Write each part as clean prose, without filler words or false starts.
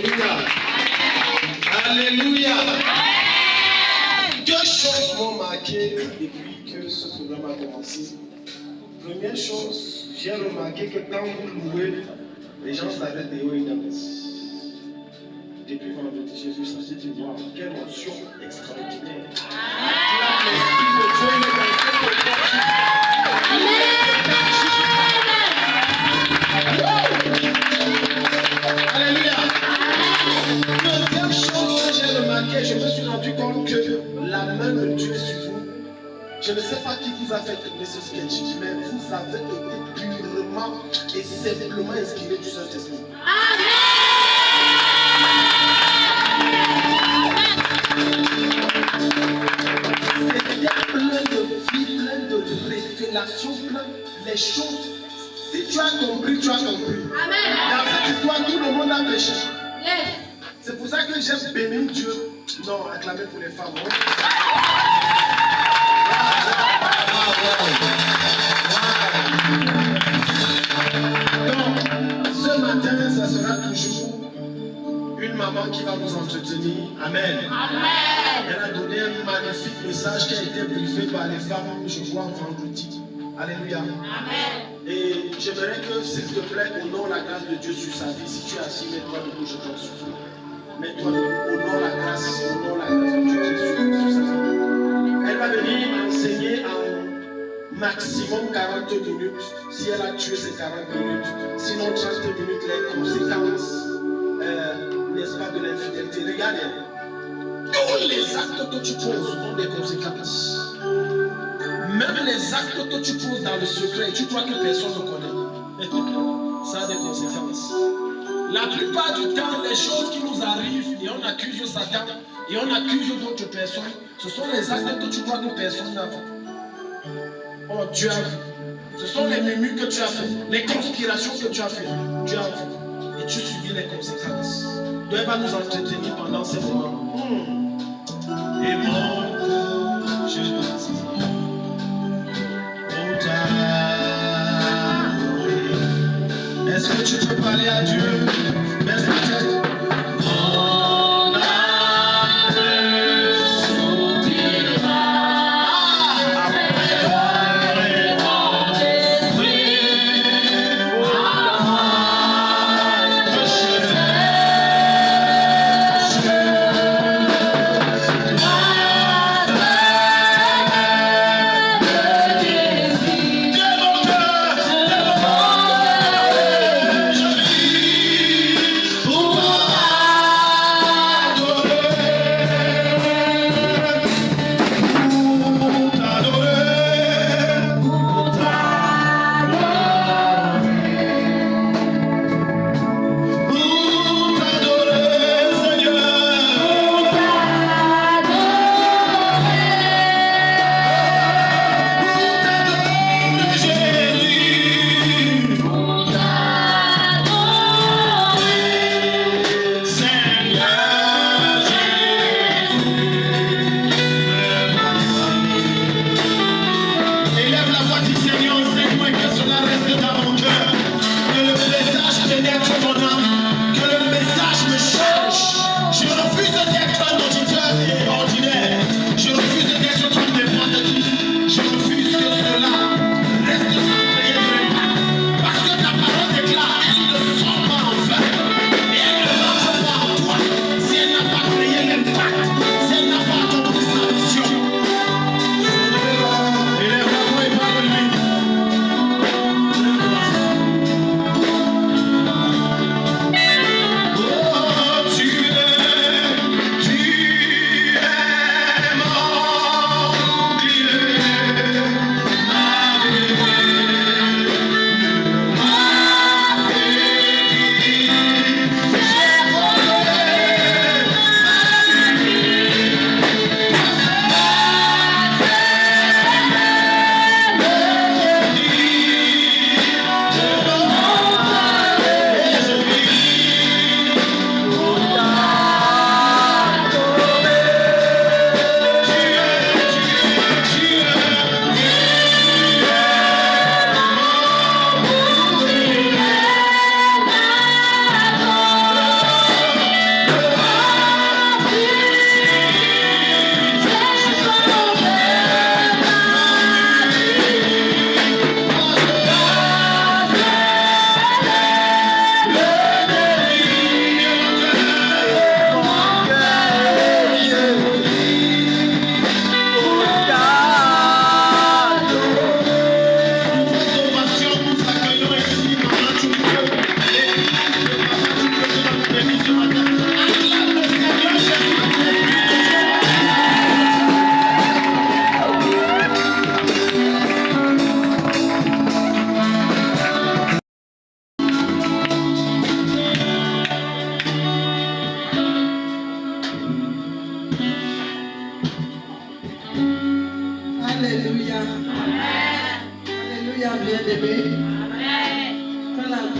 Alléluia. Alléluia. Deux choses m'ont marqué depuis que ce programme a commencé. Première chose, j'ai remarqué que quand vous louez, les gens s'arrêtent et ils dansent. Depuis vendredi, j'ai vu ça, j'ai dit, wow, quelle émotion extraordinaire. L'esprit de Dieu, il est dans cette époque. Alléluia. Deuxième chose que j'ai remarqué, je me suis rendu compte que la main de Dieu est sur vous. Je ne sais pas qui vous a fait tourner ce sketch, mais vous avez été purement et simplement inspiré du Saint-Esprit. C'était plein de vie, plein de révélations, plein les choses. Si tu as compris, tu as compris. Amen. Dans cette histoire, tout le monde a péché. Yes. C'est pour ça que j'ai béni Dieu. Non, acclamez pour les femmes. Donc, ce matin, ça sera toujours une maman qui va nous entretenir. Amen. Amen. Elle a donné un magnifique message qui a été briefé par les femmes, je crois, vendredi. Alléluia. Amen. Et j'aimerais que, s'il te plaît, honore la grâce de Dieu sur sa vie. Si tu es assis, mets-toi debout, je t'en supplie. Mets-toi debout, honore la grâce de Dieu sur sa vie. Elle va venir enseigner en maximum 40 minutes. Si elle a tué ces 40 minutes, sinon 30 minutes, les conséquences, n'est-ce pas, de l'infidélité. Regardez, tous les actes que tu poses ont des conséquences. Même les actes que tu poses dans le secret, tu crois que personne ne connaît. Ça a des conséquences. La plupart du temps, les choses qui nous arrivent, et on accuse Satan, et on accuse d'autres personnes, ce sont les actes que tu crois que personne n'a vu. Oh, Dieu a vu. Ce sont les murmures que tu as fait, les conspirations que tu as fait. Dieu a vu. Et tu subis les conséquences. Dieu va nous entretenir pendant ces moments. Et mon cœur, je dis. Est-ce que tu peux parler à Dieu? Baisse la tête. Mon âme soupira après toi et mon esprit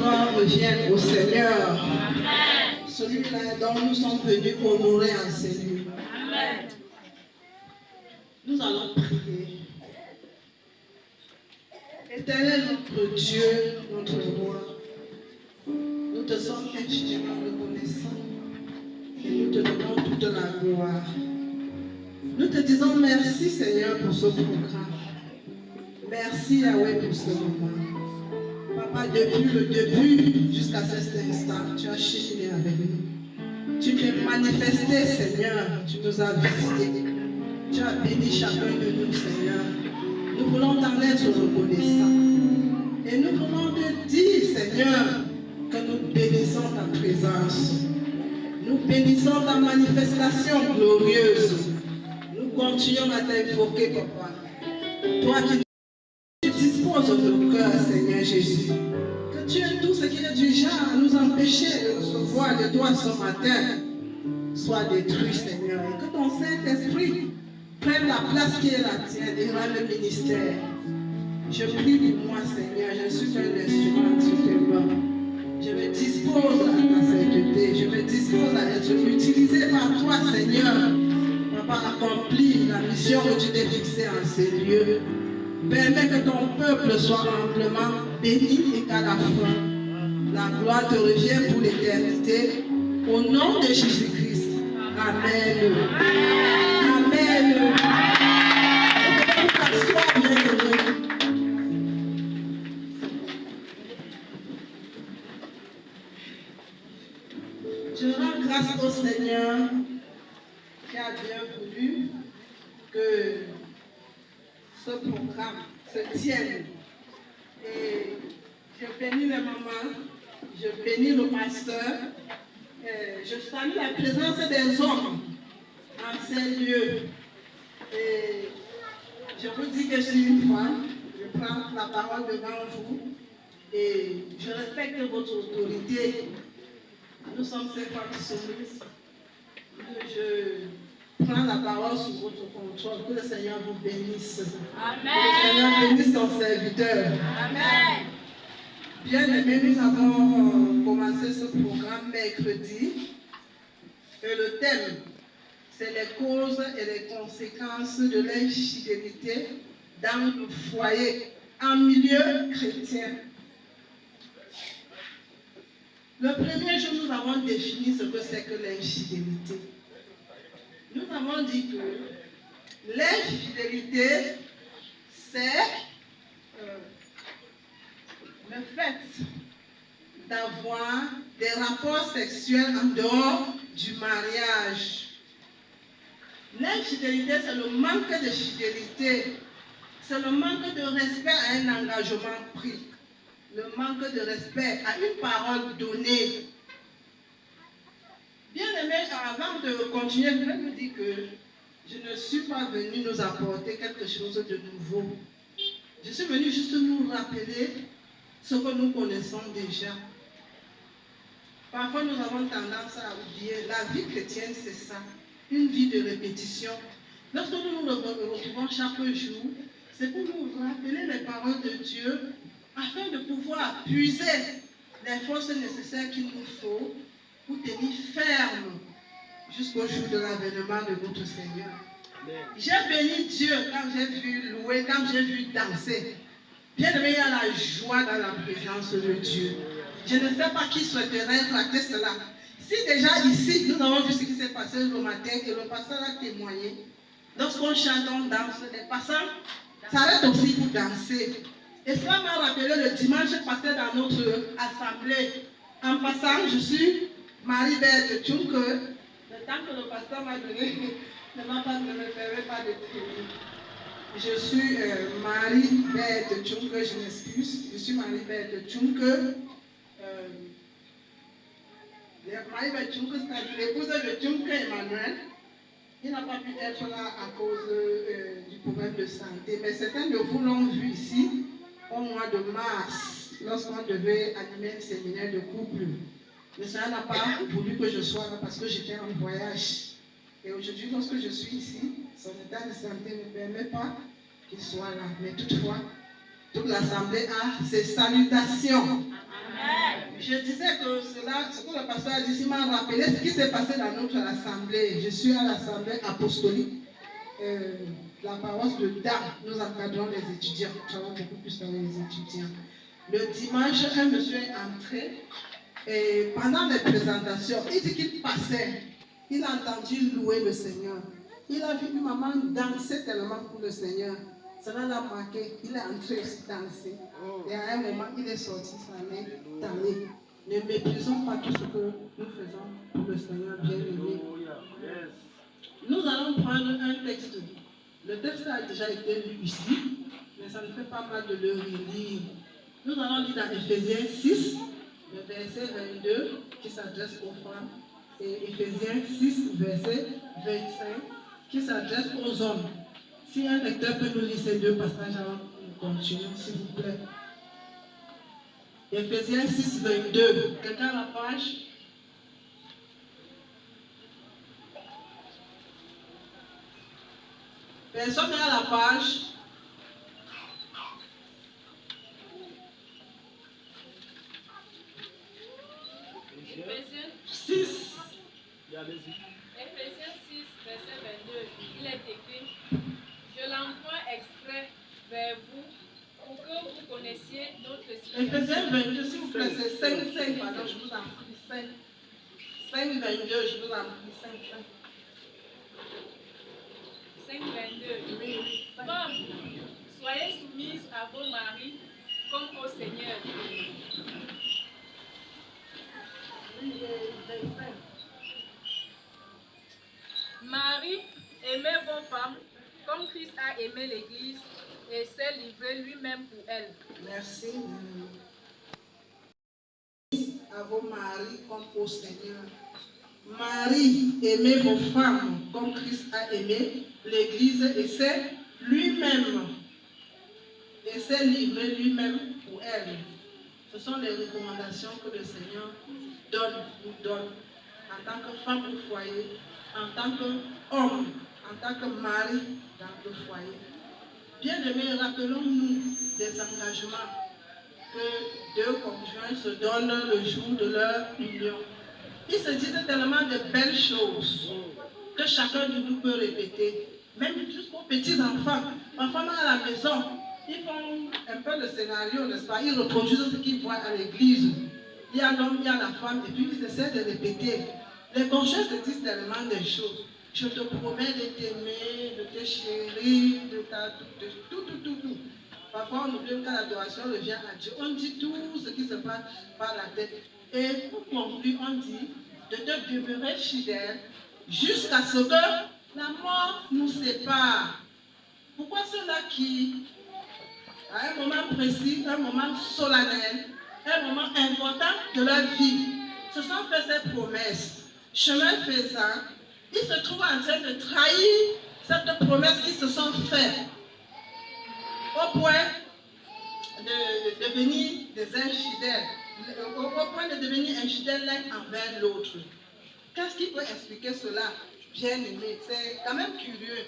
gloire revienne au Seigneur. Celui-là dont nous sommes venus honorer en ces lieux. Nous allons prier. Éternel notre Dieu, notre roi, nous te sommes infiniment reconnaissants et nous te donnons toute la gloire. Nous te disons merci Seigneur pour ce programme. Merci Yahweh pour ce moment. Papa, depuis le début jusqu'à cet instant, tu as cheminé avec nous. Tu t'es manifesté Seigneur, tu nous as visités. Tu as béni chacun de nous Seigneur. Nous voulons t'en être reconnaissants. Et nous voulons te dire Seigneur que nous bénissons ta présence. Nous bénissons ta manifestation glorieuse. Nous continuons à t'invoquer, Papa. Toi qui tu disposes de nos cœurs, Seigneur Jésus. Que tu aies tout ce qui est du genre à nous empêcher de recevoir de toi ce matin soit détruit, Seigneur. Et que ton Saint-Esprit prenne la place qui est la tienne et rende le ministère. Je prie pour moi, Seigneur. Je suis un instrument sur tes mains. Je me dispose à ta sainteté. Je me dispose à être utilisé par toi, Seigneur. Papa, accomplis la mission que tu t'es fixée en ces lieux. Permets que ton peuple soit amplement béni et qu'à la fin, la gloire te revienne pour l'éternité. Au nom de Jésus-Christ. Amen. Amen. Je rends grâce au Seigneur qui a bien voulu que ce programme se tienne. Et je bénis les mamans, je bénis le pasteur, je salue la présence des hommes en ces lieux. Et je vous dis que je suis une femme, je prends la parole devant vous et je respecte votre autorité. Nous sommes ces femmes soumises. Je prends la parole sous votre contrôle. Que le Seigneur vous bénisse. Amen. Que le Seigneur bénisse son serviteur. Amen. Bien aimé, nous avons commencé ce programme mercredi. Et le thème, c'est les causes et les conséquences de l'infidélité dans le foyer, en milieu chrétien. Le premier jour, nous avons défini ce que c'est que l'infidélité. Nous avons dit que l'infidélité, c'est le fait d'avoir des rapports sexuels en dehors du mariage. L'infidélité, c'est le manque de fidélité, c'est le manque de respect à un engagement pris. Le manque de respect à une parole donnée. Bien aimé, avant de continuer, je vais vous dire que je ne suis pas venue nous apporter quelque chose de nouveau. Je suis venue juste nous rappeler ce que nous connaissons déjà. Parfois, nous avons tendance à oublier. La vie chrétienne, c'est ça. Une vie de répétition. Lorsque nous nous retrouvons chaque jour, c'est pour nous rappeler les paroles de Dieu afin de pouvoir puiser les forces nécessaires qu'il nous faut pour tenir ferme jusqu'au jour de l'avènement de notre Seigneur. J'ai béni Dieu quand j'ai vu louer, quand j'ai vu danser. Bien aimé, il y a la joie dans la présence de Dieu. Je ne sais pas qui souhaiterait rater cela. Si déjà ici, nous avons vu ce qui s'est passé le matin et le pasteur a témoigné, lorsqu'on chante, on danse, les passants s'arrêtent aussi pour danser. Et cela m'a rappelé le dimanche passé dans notre assemblée. En passant, je suis Marie-Belle Tchunke. Le temps que le pasteur m'a donné ne me permet pas de prier. Je suis Marie-Belle Tchunke, je m'excuse. Je suis Marie-Belle Tchunke. Marie-Belle Tchunke, c'est l'épouse de Tchunke Emmanuel. Il n'a pas pu être là à cause du problème de santé. Mais certains de vous l'ont vu ici au mois de mars, lorsqu'on devait animer un séminaire de couple. Le Seigneur n'a pas voulu que je sois là parce que j'étais en voyage. Et aujourd'hui, lorsque je suis ici, son état de santé ne permet pas qu'il soit là. Mais toutefois, toute l'assemblée a ses salutations. Amen. Je disais que cela, ce que le pasteur a dit, il m'a rappelé ce qui s'est passé dans notre assemblée. Je suis à l'assemblée apostolique, la paroisse de Dam. Nous encadrons les étudiants. Nous travaillons beaucoup plus avec les étudiants. Le dimanche, un monsieur est entré et pendant les présentations, il dit qu'il passait. Il a entendu louer le Seigneur. Il a vu une maman danser tellement pour le Seigneur. Cela l'a marqué. Il est entré aussi danser. Et à un moment, il est sorti sa main tannée. Ne méprisons pas tout ce que nous faisons pour le Seigneur bien-aimé. Nous allons prendre un texte. Le texte a déjà été lu ici, mais ça ne fait pas mal de le relire. Nous allons lire dans Éphésiens 6, le verset 22, qui s'adresse aux femmes, et Éphésiens 6, verset 25, qui s'adresse aux hommes. Si un lecteur peut nous lire ces deux passages avant que nous continuions, s'il vous plaît. Éphésiens 6, 22. Quelqu'un à la page? Personne n'est à la page? Éphésiens 6. Éphésiens 6, verset 22, il est écrit: Je l'envoie exprès vers vous pour que vous connaissiez notre situation. Éphésiens 22, s'il vous plaît, c'est 5, pardon, je vous en prie, 5. 5, 22, je vous en prie, 5. 5, 22. Femmes, soyez soumises à vos maris comme au Seigneur. Marie, aimez vos femmes comme Christ a aimé l'Église et s'est livré lui-même pour elle. Merci. À vos maris comme au Seigneur. Marie, aimez vos femmes comme Christ a aimé l'Église et s'est lui-même et s'est livré lui-même pour elle. Ce sont les recommandations que le Seigneur nous donne en tant que femme au foyer, en tant qu'homme, en tant que mari dans le foyer. Bien-aimés, rappelons-nous des engagements que deux conjoints se donnent le jour de leur union. Ils se disent tellement de belles choses que chacun de nous peut répéter, même jusqu'aux petits-enfants. Parfois, à la maison, ils font un peu le scénario, n'est-ce pas? Ils reproduisent ce qu'ils voient à l'église. Il y a l'homme, il y a la femme, et puis ils essaient de répéter. Les conjoints se disent tellement des choses. Je te promets de t'aimer, de te chérir, de tout. Parfois, on oublie quand l'adoration revient à Dieu. On dit tout ce qui se passe par la tête. Et pour conclure, on dit de te demeurer fidèle jusqu'à ce que la mort nous sépare. Pourquoi ceux-là qui, à un moment précis, un moment solennel, un moment important de leur vie, se sont fait cette promesse, chemin faisant, ils se trouvent en train de trahir cette promesse qu'ils se sont faite, au point de devenir des infidèles, au point de devenir infidèles l'un envers l'autre. Qu'est-ce qui peut expliquer cela, bien aimé? C'est quand même curieux.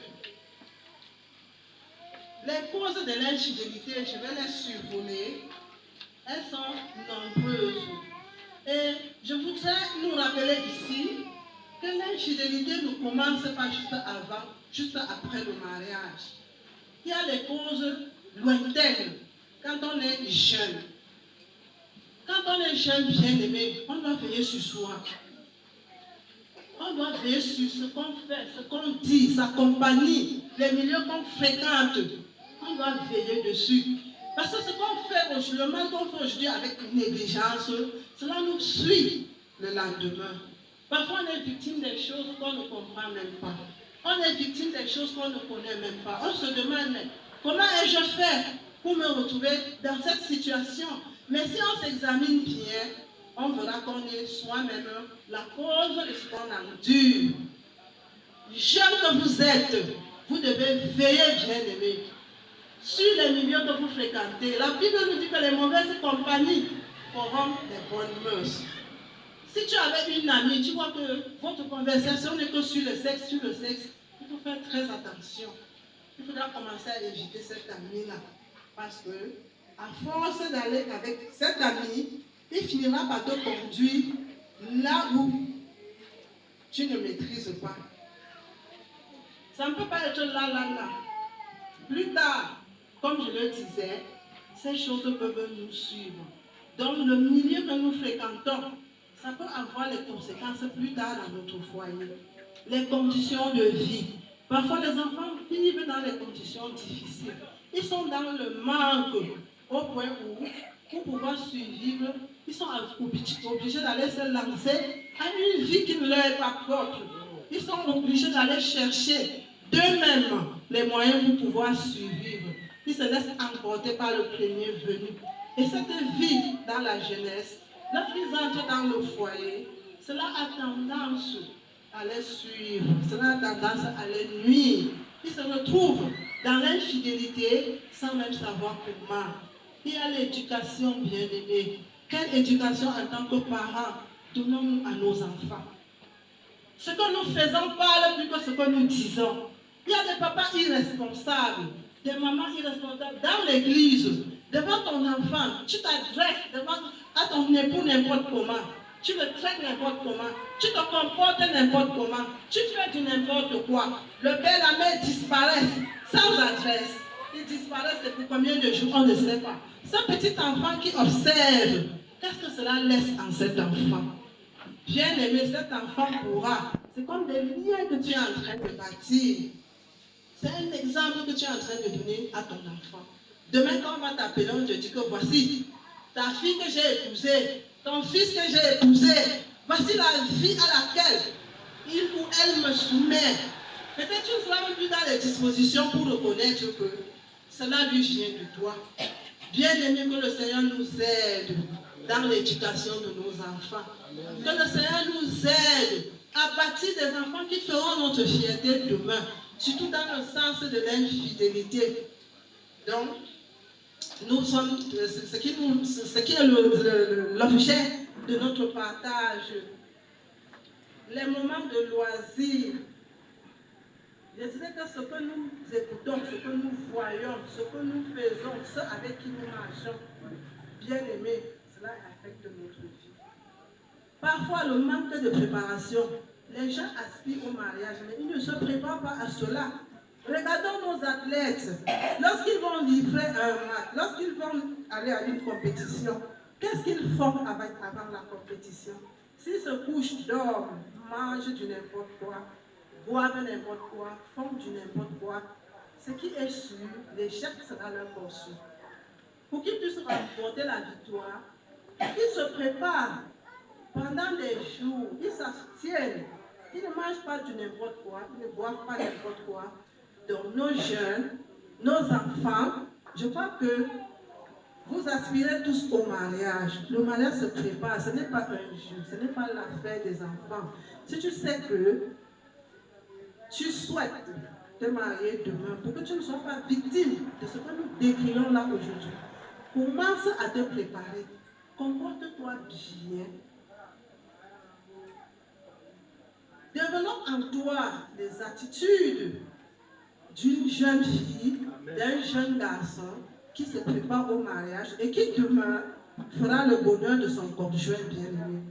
Les causes de l'infidélité, je vais les survoler, elles sont nombreuses. Et je voudrais nous rappeler ici que l'infidélité ne commence pas juste avant, juste après le mariage. Il y a les causes lointaines quand on est jeune. Quand on est jeune, bien aimé, on doit veiller sur soi. On doit veiller sur ce qu'on fait, ce qu'on dit, sa compagnie, les milieux qu'on fréquente. On doit veiller dessus. Parce que ce qu'on fait aujourd'hui, le mal qu'on fait aujourd'hui avec négligence, cela nous suit le lendemain. Parfois, on est victime des choses qu'on ne comprend même pas. On est victime des choses qu'on ne connaît même pas. On se demande, mais comment ai-je fait pour me retrouver dans cette situation? Mais si on s'examine bien, on verra qu'on est soi-même la cause de ce qu'on endure. Jeune que vous êtes, vous devez veiller, bien aimé, sur les milieux que vous fréquentez. La Bible nous dit que les mauvaises compagnies corrompent les bonnes mœurs. Si tu avais une amie, tu vois que votre conversation n'est que sur le sexe, il faut faire très attention. Il faudra commencer à éviter cette amie-là. Parce que, à force d'aller avec cette amie, il il finira par te conduire là où tu ne maîtrises pas. Ça ne peut pas être là. Plus tard, comme je le disais, ces choses peuvent nous suivre. Donc le milieu que nous fréquentons, ça peut avoir les conséquences plus tard dans notre foyer. Les conditions de vie. Parfois les enfants vivent dans des conditions difficiles. Ils sont dans le manque au point où, pour pouvoir survivre, ils sont obligés d'aller se lancer à une vie qui ne leur est pas propre. Ils sont obligés d'aller chercher d'eux-mêmes les moyens pour pouvoir survivre. Ils se laissent emporter par le premier venu. Et cette vie dans la jeunesse, lorsqu'ils entrent dans le foyer, cela a tendance à les suivre, cela a tendance à les nuire. Ils se retrouvent dans l'infidélité sans même savoir comment. Il y a l'éducation bien-aimée. Quelle éducation en tant que parents donnons-nous à nos enfants? Ce que nous faisons parle plus que ce que nous disons. Il y a des papas irresponsables, des mamans irresponsables dans l'église. Devant ton enfant, tu t'adresses à ton époux n'importe comment. Tu le traites n'importe comment. Tu te comportes n'importe comment. Tu fais du n'importe quoi. Le père et la mère disparaissent sans adresse. Ils disparaissent pour combien de jours, on ne sait pas. Ce petit enfant qui observe, qu'est-ce que cela laisse en cet enfant? Bien aimé, cet enfant pourra. C'est comme des liens que tu es en train de bâtir. C'est un exemple que tu es en train de donner à ton enfant. Demain, quand on va t'appeler, on te dit que voici ta fille que j'ai épousée, ton fils que j'ai épousé, voici la vie à laquelle il ou elle me soumet. Peut-être tu ne seras même plus dans les dispositions pour reconnaître que cela lui vient de toi. Bien aimé, que le Seigneur nous aide dans l'éducation de nos enfants. Que le Seigneur nous aide à bâtir des enfants qui feront notre fierté demain, surtout dans le sens de l'infidélité. Donc, nous sommes, ce qui est l'objet de notre partage, les moments de loisirs. Je dirais que ce que nous écoutons, ce que nous voyons, ce que nous faisons, ce avec qui nous marchons, bien aimé, cela affecte notre vie. Parfois, le manque de préparation, les gens aspirent au mariage, mais ils ne se préparent pas à cela. Regardons nos athlètes, lorsqu'ils vont livrer un match, lorsqu'ils vont aller à une compétition, qu'est-ce qu'ils font avant la compétition? S'ils se couchent, dorment, mangent du n'importe quoi, boivent n'importe quoi, font du n'importe quoi, ce qui est sûr, l'échec sera leur portion. Pour qu'ils puissent remporter la victoire, ils se préparent pendant des jours, ils s'abstiennent, ils ne mangent pas du n'importe quoi, ils ne boivent pas n'importe quoi. Donc nos jeunes, nos enfants, je crois que vous aspirez tous au mariage. Le mariage se prépare, ce n'est pas un jeu, ce n'est pas l'affaire des enfants. Si tu sais que tu souhaites te marier demain, pour que tu ne sois pas victime de ce que nous décrions là aujourd'hui, commence à te préparer. Comporte-toi bien. Développe en toi les attitudes d'une jeune fille, d'un jeune garçon qui se prépare au mariage et qui demain fera le bonheur de son conjoint bien-aimé.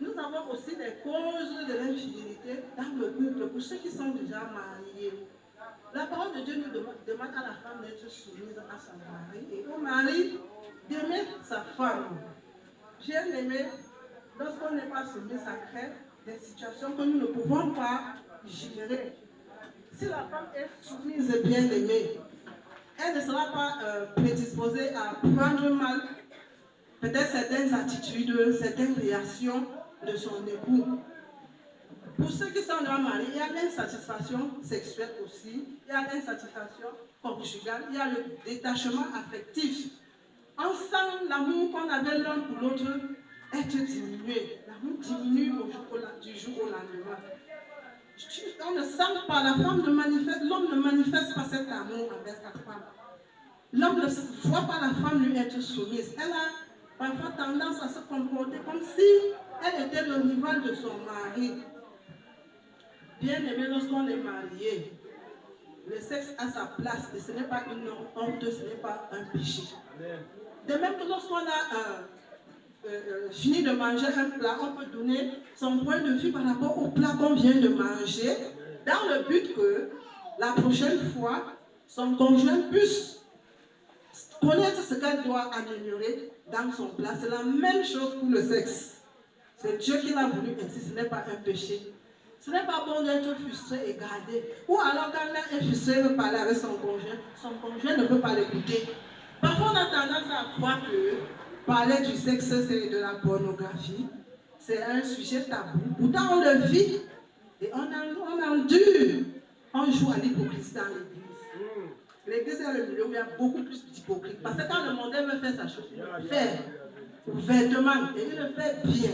Nous avons aussi des causes de l'infidélité dans le couple pour ceux qui sont déjà mariés. La parole de Dieu nous demande à la femme d'être soumise à son mari et au mari d'aimer sa femme. Bien-aimé, lorsqu'on n'est pas soumis, ça crée des situations que nous ne pouvons pas gérer. Si la femme est soumise et bien aimée, elle ne sera pas prédisposée à prendre mal peut-être certaines attitudes, certaines réactions de son époux. Pour ceux qui sont déjà mariés, il y a l'insatisfaction sexuelle aussi, il y a l'insatisfaction conjugale, il y a le détachement affectif. On sent l'amour qu'on avait l'un pour l'autre être diminué. L'amour diminue du jour au lendemain. On ne sent pas, l'homme ne manifeste pas cet amour envers sa femme. L'homme ne voit pas la femme lui être soumise. Elle a parfois tendance à se comporter comme si elle était le rival de son mari. Bien aimé, lorsqu'on est marié, Le sexe a sa place et ce n'est pas une honte, ce n'est pas un péché. De même que lorsqu'on a fini de manger un plat, on peut donner son point de vue par rapport au plat qu'on vient de manger, dans le but que la prochaine fois, son conjoint puisse connaître ce qu'elle doit améliorer dans son plat. C'est la même chose pour le sexe. C'est Dieu qui l'a voulu ainsi, ce n'est pas un péché. Ce n'est pas bon d'être frustré et gardé. Ou alors quand l'un est frustré et veut parler avec son conjoint ne peut pas l'écouter. Parfois on a tendance à croire que parler du sexe c'est de la pornographie. C'est un sujet tabou. Pourtant on le vit et on endure. On joue à l'hypocrisie dans l'église. L'église est le milieu où il y a beaucoup plus d'hypocrites. Parce que quand le monde veut faire sa chose, il le fait ouvertement et il le fait bien.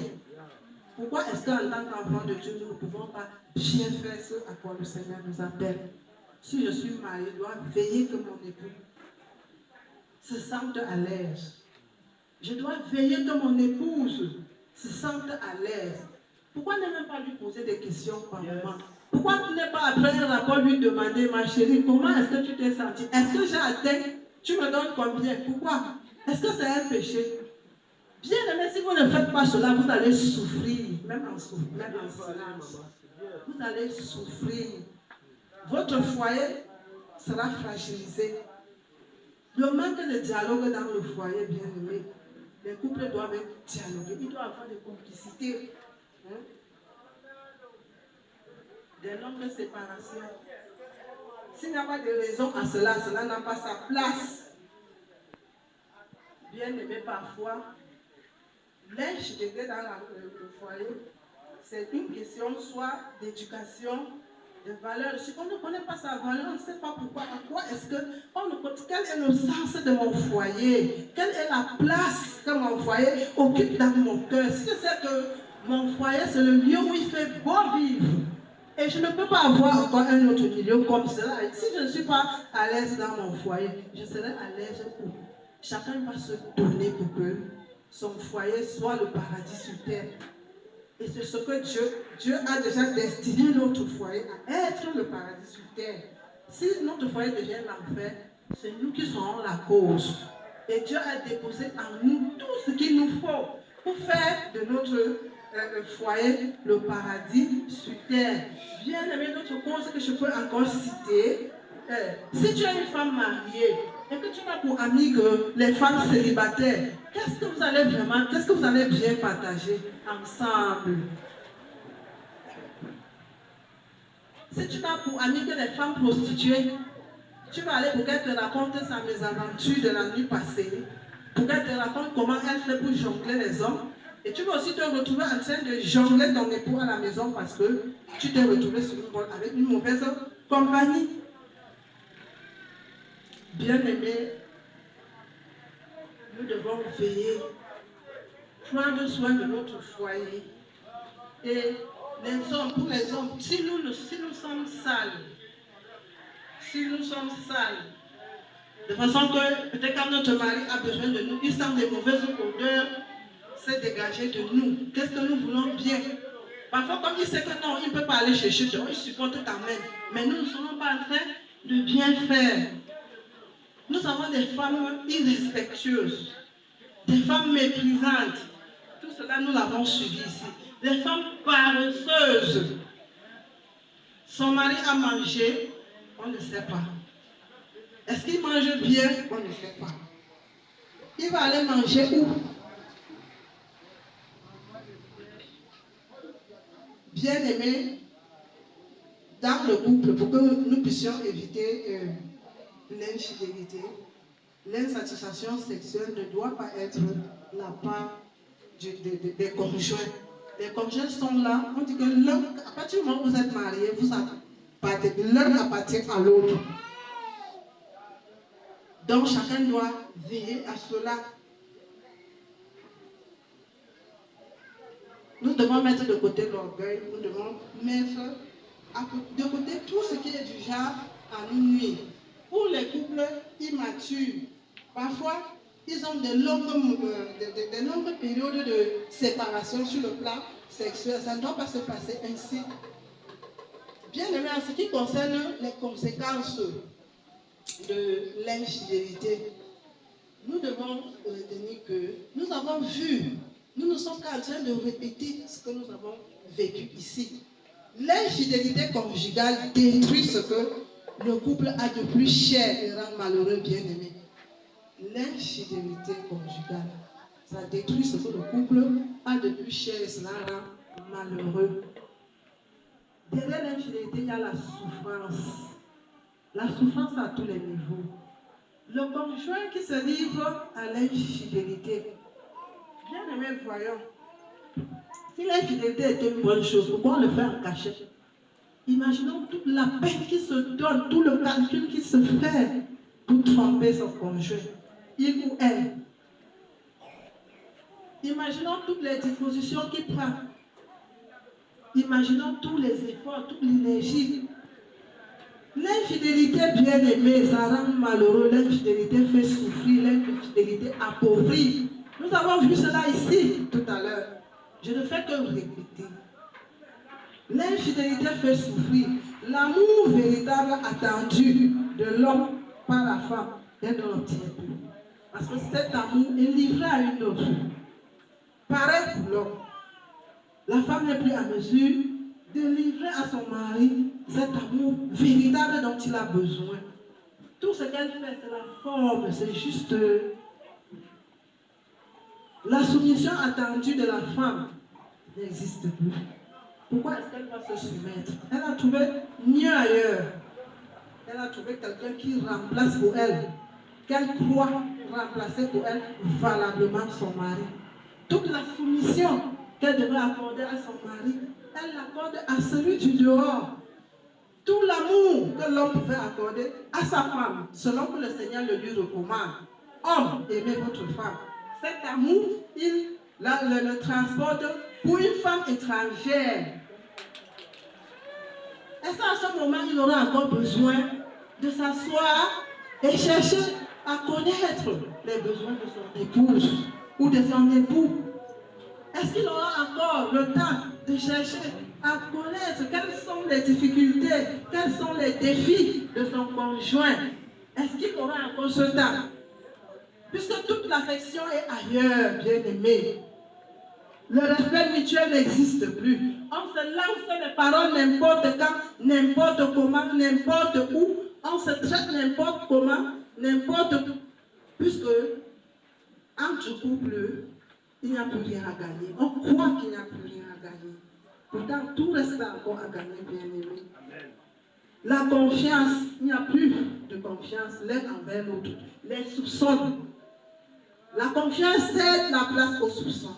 Pourquoi est-ce qu'en tant qu'enfant de Dieu, nous ne pouvons pas bien faire ce à quoi le Seigneur nous appelle? Si je suis mariée, je dois veiller que mon époux se sente à l'aise. Je dois veiller que mon épouse se sente à l'aise. Pourquoi ne même pas lui poser des questions par moment? Pourquoi tu n'es pas après un rapport lui demander, ma chérie, comment est-ce que tu t'es sentie? Est-ce que j'ai atteint? Tu me donnes combien? Pourquoi? Est-ce que c'est un péché? Bien aimé, si vous ne faites pas cela, vous allez souffrir, même en silence. Vous allez souffrir. Votre foyer sera fragilisé. Le manque de dialogue dans le foyer, bien aimé, les couples doivent dialoguer, ils doivent avoir des complicités. Des longues séparations. S'il n'y a pas de raison à cela, cela n'a pas sa place. Bien aimé, parfois, l'infidélité dans le foyer, c'est une question soit d'éducation, de valeur. Si on ne connaît pas sa valeur, on ne sait pas pourquoi. À quoi est-ce que quel est le sens de mon foyer? Quelle est la place que mon foyer occupe dans mon cœur? Si je sais que mon foyer, c'est le lieu où il fait beau vivre, et je ne peux pas avoir encore un autre milieu comme cela. Et si je ne suis pas à l'aise dans mon foyer, je serai à l'aise où chacun va se donner pour que son foyer soit le paradis sur terre. Et c'est ce que Dieu a déjà destiné notre foyer à être le paradis sur terre. Si notre foyer devient l'enfer, c'est nous qui serons la cause. Et Dieu a déposé en nous tout ce qu'il nous faut pour faire de notre foyer le paradis sur terre. Bien aimé, d'autres causes que je peux encore citer. Si tu es une femme mariée et que tu n'as pour ami que les femmes célibataires, qu'est-ce que vous allez bien partager ensemble? Si tu n'as pour ami que les femmes prostituées, tu vas aller pour qu'elle te raconte sa mésaventure de la nuit passée, pour qu'elle te raconte comment elle fait pour jongler les hommes. Et tu vas aussi te retrouver en train de jongler ton époux à la maison parce que tu t'es retrouvé sur avec une mauvaise compagnie. Bien-aimés, nous devons veiller, prendre soin de notre foyer. Et les hommes, pour les hommes, si nous sommes sales, de façon que peut-être quand notre mari a besoin de nous, il sent des mauvaises odeurs se dégager de nous. Qu'est-ce que nous voulons bien? Parfois, comme il sait que non, il ne peut pas aller chercher, donc il supporte quand même. Mais nous ne sommes pas en train de bien faire. Nous avons des femmes irrespectueuses, des femmes méprisantes. Tout cela, nous l'avons suivi ici. Des femmes paresseuses. Son mari a mangé, on ne sait pas. Est-ce qu'il mange bien? On ne sait pas. Il va aller manger où? Bien aimé, dans le couple, pour que nous puissions éviter l'infidélité, l'insatisfaction sexuelle ne doit pas être la part des conjoints. Les conjoints sont là, on dit que à partir du moment où vous êtes mariés, l'un appartient à l'autre. Donc chacun doit veiller à cela. Nous devons mettre de côté l'orgueil, nous devons mettre de côté tout ce qui est du genre à nous nuire. Pour les couples immatures, parfois, ils ont de longues périodes de séparation sur le plan sexuel. Ça ne doit pas se passer ainsi. Bien aimé, en ce qui concerne les conséquences de l'infidélité, nous devons retenir que nous avons vu, nous ne sommes qu'en train de répéter ce que nous avons vécu ici. L'infidélité conjugale détruit ce que le couple a de plus cher et rend malheureux, bien aimé. L'infidélité conjugale, ça détruit ce que le couple a de plus cher et cela rend malheureux. Derrière l'infidélité, il y a la souffrance. La souffrance à tous les niveaux. Le conjoint qui se livre à l'infidélité. Bien aimé, voyons. Si l'infidélité était une bonne chose, pourquoi le faire en cachette? Imaginons toute la peine qui se donne, tout le calcul qui se fait pour tromper son conjoint, il ou elle. Imaginons toutes les dispositions qu'il prend. Imaginons tous les efforts, toute l'énergie. L'infidélité, bien aimée, ça rend malheureux. L'infidélité fait souffrir. L'infidélité appauvrit. Nous avons vu cela ici tout à l'heure. Je ne fais que répéter. L'infidélité fait souffrir. L'amour véritable attendu de l'homme par la femme, elle ne l'obtient plus. Parce que cet amour est livré à une autre. Pareil pour l'homme. La femme n'est plus à mesure de livrer à son mari cet amour véritable dont il a besoin. Tout ce qu'elle fait, c'est la forme, c'est juste la soumission attendue de la femme n'existe plus. Pourquoi est-ce qu'elle va se soumettre? Elle a trouvé mieux ailleurs. Elle a trouvé quelqu'un qui remplace pour elle, qu'elle croit remplacer pour elle valablement son mari. Toute la soumission qu'elle devrait accorder à son mari, elle l'accorde à celui du dehors. Tout l'amour que l'homme pouvait accorder à sa femme, selon que le Seigneur le lui recommande. Homme, aimez votre femme. Cet amour, il le transporte pour une femme étrangère. Est-ce qu'à ce moment, il aura encore besoin de s'asseoir et chercher à connaître les besoins de son épouse ou de son époux? Est-ce qu'il aura encore le temps de chercher à connaître quelles sont les difficultés, quels sont les défis de son conjoint? Est-ce qu'il aura encore ce temps? Puisque toute l'affection est ailleurs, bien aimé. Le respect mutuel n'existe plus. On se lance les paroles n'importe quand, n'importe comment, n'importe où. On se traite n'importe comment, n'importe où. Puisque entre couples, il n'y a plus rien à gagner. On croit qu'il n'y a plus rien à gagner. Pourtant, tout reste encore à gagner, bien aimé. La confiance, il n'y a plus de confiance l'un envers l'autre. Les soupçons. La confiance cède la place aux soupçons.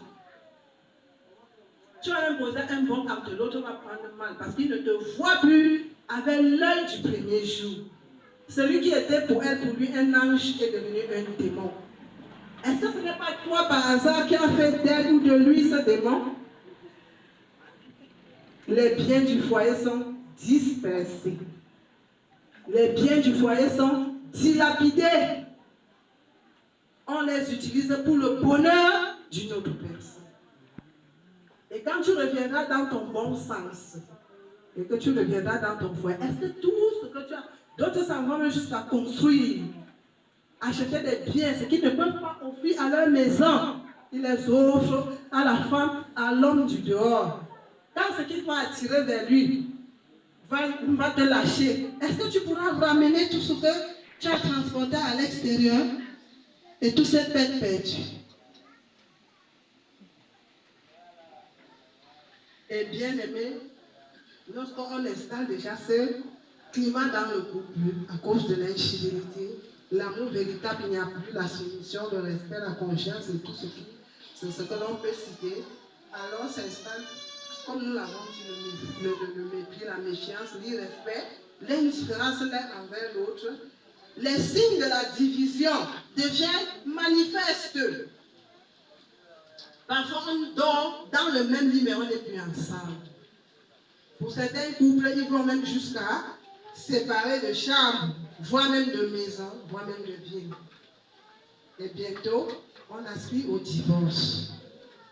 Tu vas imposer un bon acte, l'autre va prendre mal parce qu'il ne te voit plus avec l'œil du premier jour. Celui qui était pour elle, pour lui, un ange est devenu un démon. Est-ce que ce n'est pas toi par hasard qui as fait d'elle ou de lui ce démon? Les biens du foyer sont dispersés. Les biens du foyer sont dilapidés. On les utilise pour le bonheur d'une autre personne. Et quand tu reviendras dans ton bon sens, et que tu reviendras dans ton foyer, est-ce que tout ce que tu as, d'autres s'en vont même jusqu'à construire, acheter des biens, ce qu'ils ne peuvent pas offrir à leur maison, ils les offrent à la femme, à l'homme du dehors. Quand ce qu'il va attirer vers lui va te lâcher, est-ce que tu pourras ramener tout ce que tu as transporté à l'extérieur et toute cette peine perdue? Et bien aimé, lorsqu'on installe déjà ce climat dans le couple, à cause de l'infidélité, l'amour véritable, il n'y a plus la soumission, le respect, la confiance et tout c'est ce que l'on peut citer. Alors s'installe, comme nous l'avons dit, le mépris, la méfiance, l'irrespect, l'indifférence l'un envers l'autre. Les signes de la division deviennent manifestes. Parfois, on dort dans le même lit, mais on n'est plus ensemble. Pour certains couples, ils vont même jusqu'à séparer de chambres, voire même de maisons, voire même de villes. Et bientôt, on aspire au divorce.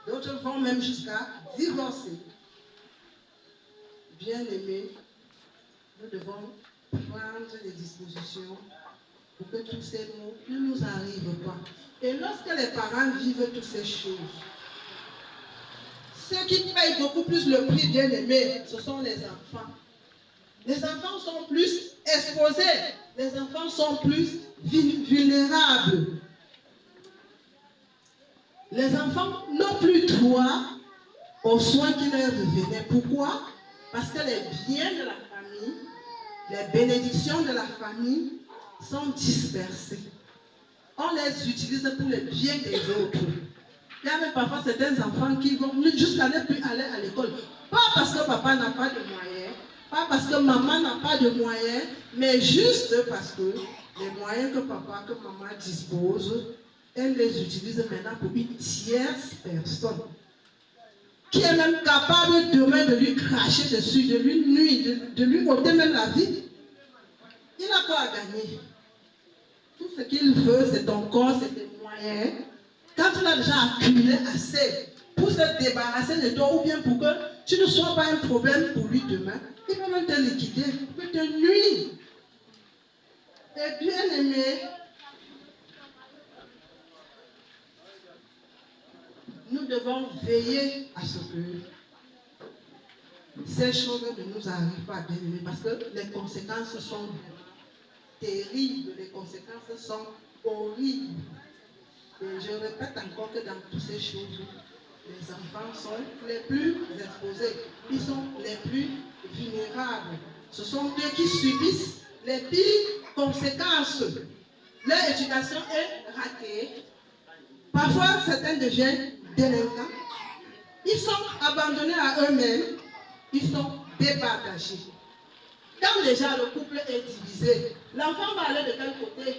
D'autres vont même jusqu'à divorcer. Bien aimé, nous devons prendre des dispositions pour que tous ces mots ne nous arrivent pas. Et lorsque les parents vivent toutes ces choses, ceux qui payent beaucoup plus le prix, bien aimé, ce sont les enfants. Les enfants sont plus exposés, les enfants sont plus vulnérables. Les enfants n'ont plus droit aux soins qui leur revenaient. Pourquoi? Parce que les biens de la famille, les bénédictions de la famille sont dispersées. On les utilise pour le bien des autres. Il y a même parfois certains enfants qui vont jusqu'à ne plus aller à l'école. Pas parce que papa n'a pas de moyens, pas parce que maman n'a pas de moyens, mais juste parce que les moyens que papa, que maman disposent, elle les utilise maintenant pour une tierce personne qui est même capable demain de lui cracher dessus, de lui nuire, de lui ôter même la vie. Il n'a pas à gagner. Tout ce qu'il veut, c'est ton corps, c'est tes moyens. Quand tu l'as déjà accumulé assez pour se débarrasser de toi, ou bien pour que tu ne sois pas un problème pour lui demain, il peut même te liquider, il peut te nuire. Et bien aimé, nous devons veiller à ce que ces choses ne nous arrivent pas, bien aimé, parce que les conséquences sont terribles, les conséquences sont horribles. Et je répète encore que dans toutes ces choses, les enfants sont les plus exposés, ils sont les plus vulnérables. Ce sont eux qui subissent les pires conséquences. Leur éducation est ratée. Parfois, certains deviennent délinquants. Ils sont abandonnés à eux-mêmes. Ils sont départagés. Quand déjà le couple est divisé, l'enfant va aller de quel côté?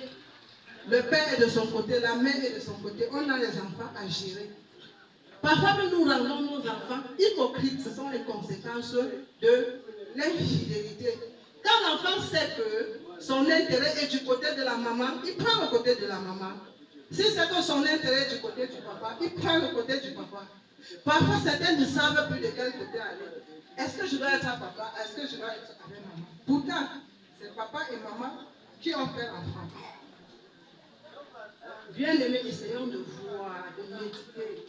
Le père est de son côté, la mère est de son côté. On a les enfants à gérer. Parfois, nous rendons nos enfants hypocrites. Ce sont les conséquences de l'infidélité. Quand l'enfant sait que son intérêt est du côté de la maman, il prend le côté de la maman. Si c'est que son intérêt est du côté du papa, il prend le côté du papa. Parfois, certains ne savent plus de quel côté aller. Est-ce que je dois être à papa? Est-ce que je dois être avec maman? Pourtant, c'est papa et maman qui ont fait l'enfant. Bien aimé, essayons de voir, de méditer.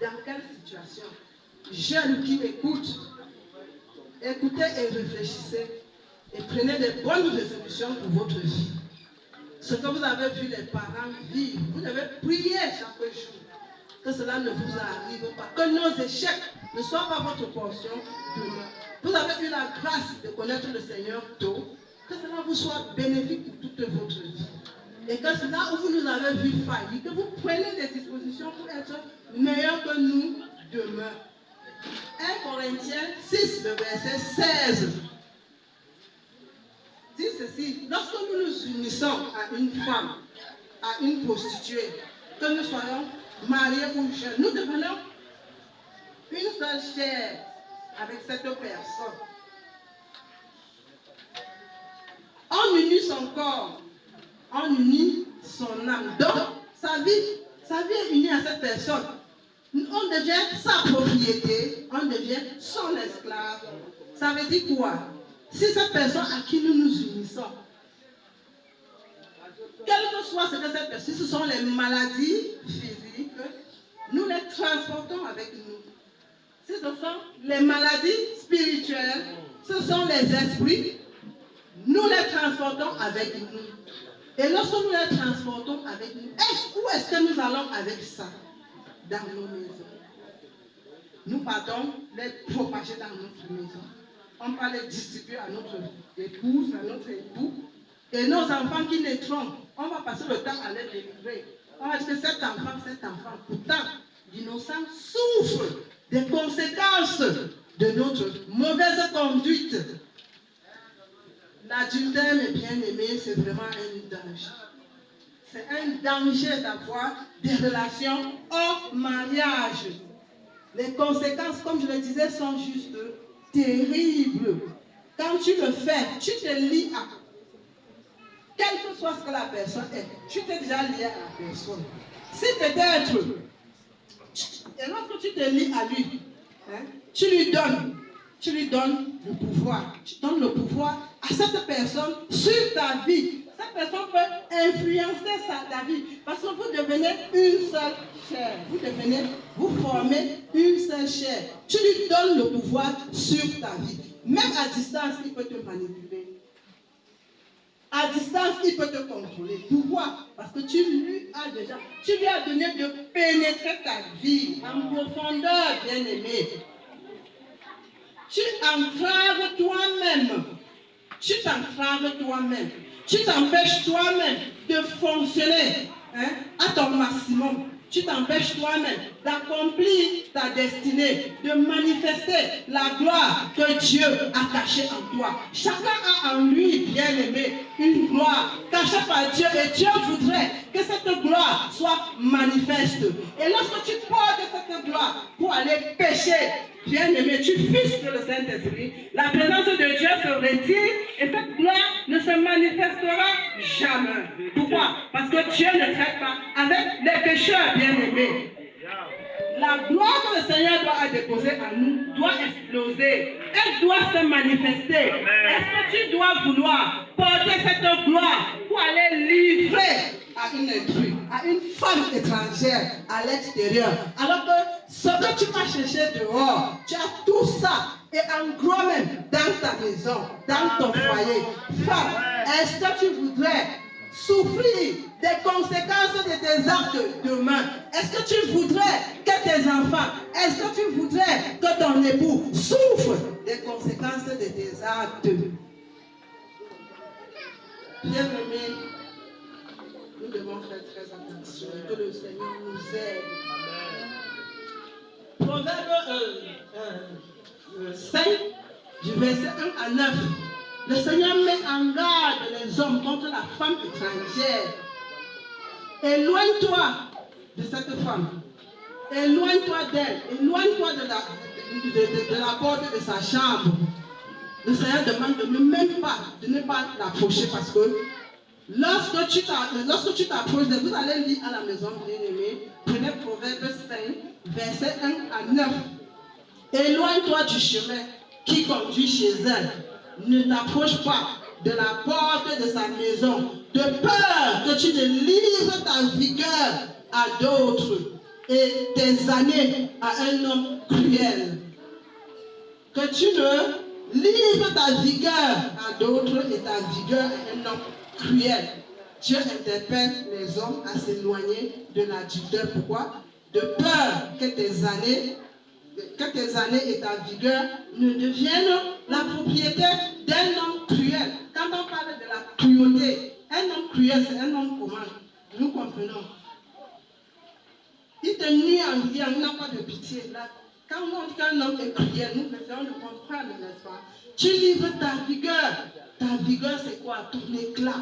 Dans quelle situation? Jeunes qui m'écoutent, écoutez et réfléchissez. Et prenez des bonnes résolutions pour votre vie. Ce que vous avez vu les parents vivre, vous devez prier chaque jour. Que cela ne vous arrive pas. Que nos échecs ne soient pas votre portion demain. Vous avez eu la grâce de connaître le Seigneur tôt. Que cela vous soit bénéfique pour toute votre vie. Et que cela où vous nous avez vu faillir, que vous preniez des dispositions pour être meilleurs que nous demain. 1 Corinthiens 6, le verset 16. Dit ceci: lorsque nous nous unissons à une femme, à une prostituée, que nous soyons mariés ou jeunes, nous devenons une seule chair avec cette personne. On unit son corps, on unit son âme. Donc, sa vie est unie à cette personne. On devient sa propriété, on devient son esclave. Ça veut dire quoi? Si cette personne à qui nous nous unissons, quel que soit ce que cette personne, ce sont les maladies physiques, nous les transportons avec nous. Si ce sont les maladies spirituelles, ce sont les esprits, nous les transportons avec nous. Et lorsque nous les transportons avec nous, où est-ce que nous allons avec ça? Dans nos maisons. Nous partons les propager dans notre maison. On va les distribuer à notre épouse, à notre époux. Et nos enfants qui naîtront, on va passer le temps à les délivrer. On va dire que cet enfant, pourtant, l'innocent souffre des conséquences de notre mauvaise conduite. L'adultère, mes bien-aimés, c'est vraiment un danger. C'est un danger d'avoir des relations hors mariage. Les conséquences, comme je le disais, sont juste terribles. Quand tu le fais, tu te lis à quel que soit ce que la personne est, tu t'es déjà lié à la personne. Si peut-être, et lorsque tu te lis à lui, tu lui donnes, tu lui donnes le pouvoir. Tu donnes le pouvoir à cette personne sur ta vie. Cette personne peut influencer ta vie parce que vous devenez une seule chair. Vous formez une seule chair. Tu lui donnes le pouvoir sur ta vie. Même à distance, il peut te manipuler. À distance, il peut te contrôler. Pourquoi? Parce que tu lui as donné de pénétrer ta vie en profondeur, bien-aimé. Tu entraves toi-même. Tu t'entraves toi-même. Tu t'empêches toi-même de fonctionner à ton maximum. Tu t'empêches toi-même d'accomplir ta destinée, de manifester la gloire que Dieu a cachée en toi. Chacun a en lui, bien-aimé, une gloire cachée par Dieu et Dieu voudrait que cette gloire soit manifeste. Et lorsque tu portes cette gloire pour aller pécher, bien-aimé, tu fistes le Saint-Esprit, la présence de Dieu se retire et cette gloire ne se manifestera jamais. Pourquoi? Parce que Dieu ne traite pas avec les pécheurs, bien-aimés. La gloire que le Seigneur doit déposer en nous doit exploser. Elle doit se manifester. Est-ce que tu dois vouloir porter cette gloire pour aller livrer à une intruse, à une femme étrangère à l'extérieur, alors que ce que tu vas chercher dehors, tu as tout ça et en gros même dans ta maison, dans ton foyer. Femme, est-ce que tu voudrais souffrir des conséquences de tes actes demain? Est-ce que tu voudrais que tes enfants, est-ce que tu voudrais que ton époux souffre des conséquences de tes actes? Bien-aimés, nous devons faire très attention et que le Seigneur nous aide. Proverbe 5, du verset 1 à 9. Le Seigneur met en garde les hommes contre la femme étrangère. Éloigne-toi de cette femme. Éloigne-toi d'elle. Éloigne-toi de la porte de sa chambre. Le Seigneur demande de ne pas l'approcher parce que lorsque tu t'approches, vous allez lire à la maison, bien-aimé. Prenez Proverbe 5, verset 1 à 9. Éloigne-toi du chemin qui conduit chez elle. Ne t'approche pas de la porte de sa maison, de peur que tu ne livres ta vigueur à d'autres et tes années à un homme cruel. Que tu ne livres ta vigueur à d'autres et ta vigueur à un homme cruel. Dieu interpelle les hommes à s'éloigner de l'adultère. Pourquoi? De peur que tes années et ta vigueur ne deviennent la propriété d'un homme cruel. Quand on parle de la cruauté, un homme cruel, c'est un homme comment? Nous comprenons. Il te nuit en vie, il n'a pas de pitié. Là, quand on dit qu'un homme est cruel, nous essayons de comprendre, n'est-ce pas? Tu livres ta vigueur. Ta vigueur, c'est quoi? Ton éclat,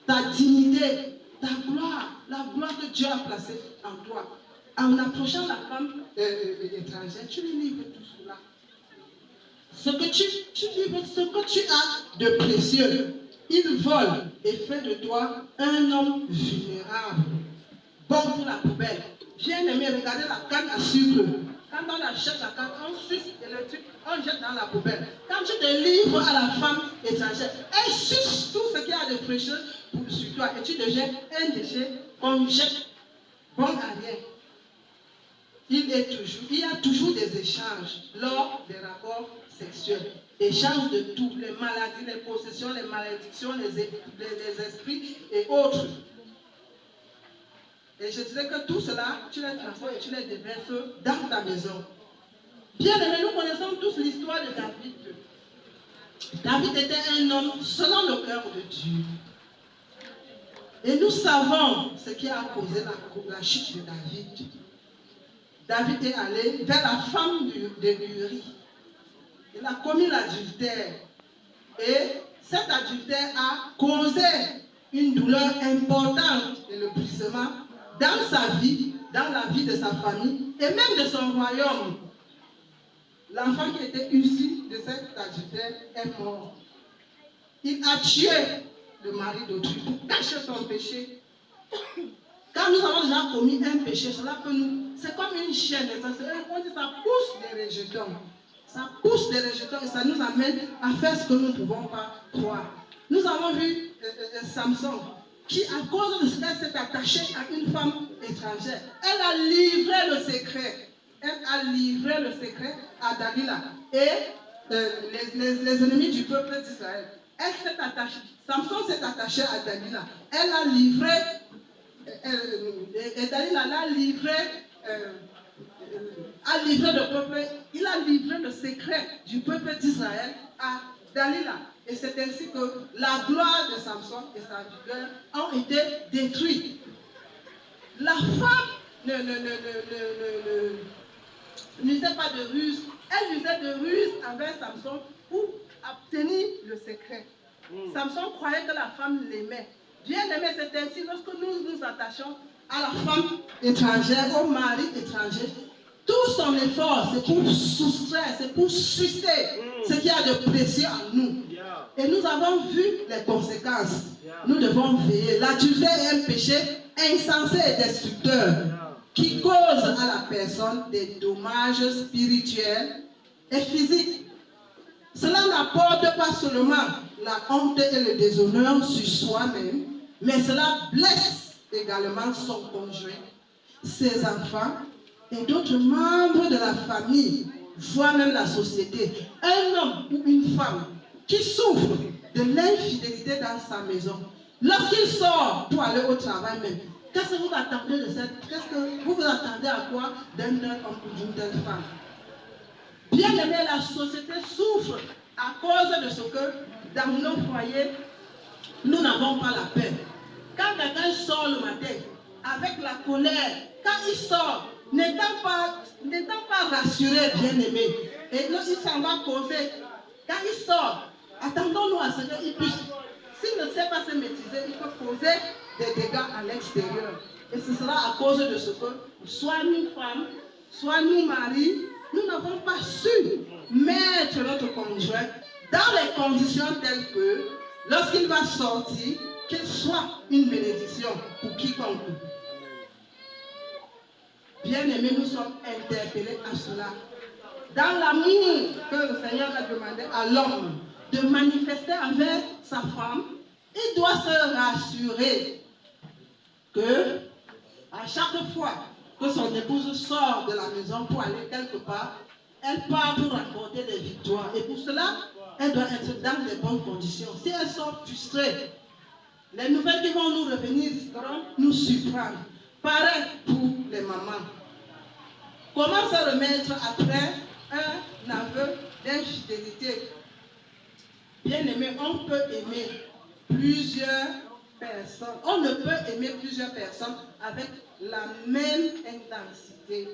ta dignité, ta gloire, la gloire que Dieu a placée en toi. En approchant la femme étrangère, tu lui livres tout cela. Ce que tu livres, ce que tu as de précieux, il vole et fait de toi un homme vulnérable. Bon pour la poubelle. Bien-aimé, regardez la canne à sucre. Quand on achète la canne, on suce et le truc, on jette dans la poubelle. Quand tu te livres à la femme étrangère, elle suce tout ce qu'il y a de précieux sur toi et tu deviens un déchet qu'on jette. Bon à rien. Il y a toujours des échanges lors des rapports sexuels. Échanges de tout, les maladies, les possessions, les malédictions, les esprits et autres. Et je dirais que tout cela, tu les transformes et tu les déverses dans ta maison. Bien aimé, nous connaissons tous l'histoire de David. David était un homme selon le cœur de Dieu. Et nous savons ce qui a causé la chute de David. David est allé vers la femme d'Uri. Il a commis l'adultère. Et cet adultère a causé une douleur importante et le brisement dans sa vie, dans la vie de sa famille et même de son royaume. L'enfant qui était issu de cet adultère est mort. Il a tué le mari d'autrui pour cacher son péché. Quand nous avons déjà commis un péché, cela peut nous... C'est comme une chaîne, ça pousse les rejetons. ça pousse des rejetons et ça nous amène à faire ce que nous ne pouvons pas croire. Nous avons vu Samson qui, à cause de ce qu'elle s'est attachée à une femme étrangère, elle a livré le secret. Elle a livré le secret à Dalila et les ennemis du peuple d'Israël. Elle s'est attachée, Samson s'est attaché à Dalila. Elle a livré, et Dalila l'a livré, le peuple, il a livré le secret du peuple d'Israël à Dalila. Et c'est ainsi que la gloire de Samson et sa vigueur ont été détruites. La femme n'usait pas de ruse. Elle usait de ruse envers Samson pour obtenir le secret. Samson croyait que la femme l'aimait. Bien aimé, c'est ainsi lorsque nous nous attachons à la femme étrangère, au mari étranger, tout son effort, c'est pour soustraire, c'est pour sucer ce qu'il y a de précieux en nous. Et nous avons vu les conséquences. Nous devons veiller. L'adultère est un péché insensé et destructeur qui cause à la personne des dommages spirituels et physiques. Cela n'apporte pas seulement la honte et le déshonneur sur soi-même, mais cela blesse également son conjoint, ses enfants et d'autres membres de la famille, voire même la société. Un homme ou une femme qui souffre de l'infidélité dans sa maison, lorsqu'il sort pour aller au travail même, qu'est-ce que vous attendez de qu'est-ce que vous attendez à quoi d'un tel homme ou d'une telle femme? Bien aimé, la société souffre à cause de ce que dans nos foyers, nous n'avons pas la paix. Quand quelqu'un sort le matin avec la colère, quand il sort, n'étant pas rassuré, bien aimé, et lorsqu'il s'en va causer, quand il sort, attendons-nous à ce qu'il puisse. S'il ne sait pas se maîtriser, il peut causer des dégâts à l'extérieur. Et ce sera à cause de ce que, soit nous femmes, soit nous maris, nous n'avons pas su mettre notre conjoint dans les conditions telles que, lorsqu'il va sortir, qu'il soit une bénédiction pour quiconque. Bien-aimés, nous sommes interpellés à cela. Dans l'amour que le Seigneur a demandé à l'homme de manifester envers sa femme, il doit se rassurer que à chaque fois que son épouse sort de la maison pour aller quelque part, elle part pour rapporter des victoires. Et pour cela, elle doit être dans de bonnes conditions. Si elle sort frustrée, les nouvelles qui vont nous revenir risqueront nous surprendre. Pareil pour les mamans. Comment se remettre après un aveu d'infidélité? Bien aimé, on peut aimer plusieurs personnes. On ne peut aimer plusieurs personnes avec la même intensité.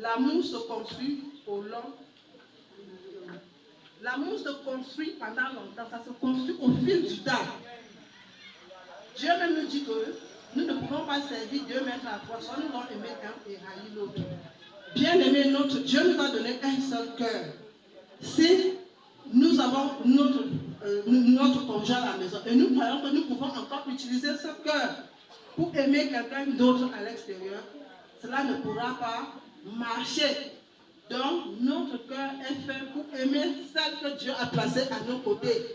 L'amour se construit au long. L'amour se construit pendant longtemps. Ça se construit au fil du temps. Dieu même nous dit que nous ne pouvons pas servir Dieu mettre à la fois. Soit nous allons aimer un et haïr l'autre. Bien aimé, notre Dieu nous a donné un seul cœur. Si nous avons notre conjoint à la maison et nous croyons que nous pouvons encore utiliser ce cœur pour aimer quelqu'un d'autre à l'extérieur, cela ne pourra pas marcher. Donc, notre cœur est fait pour aimer celle que Dieu a placée à nos côtés.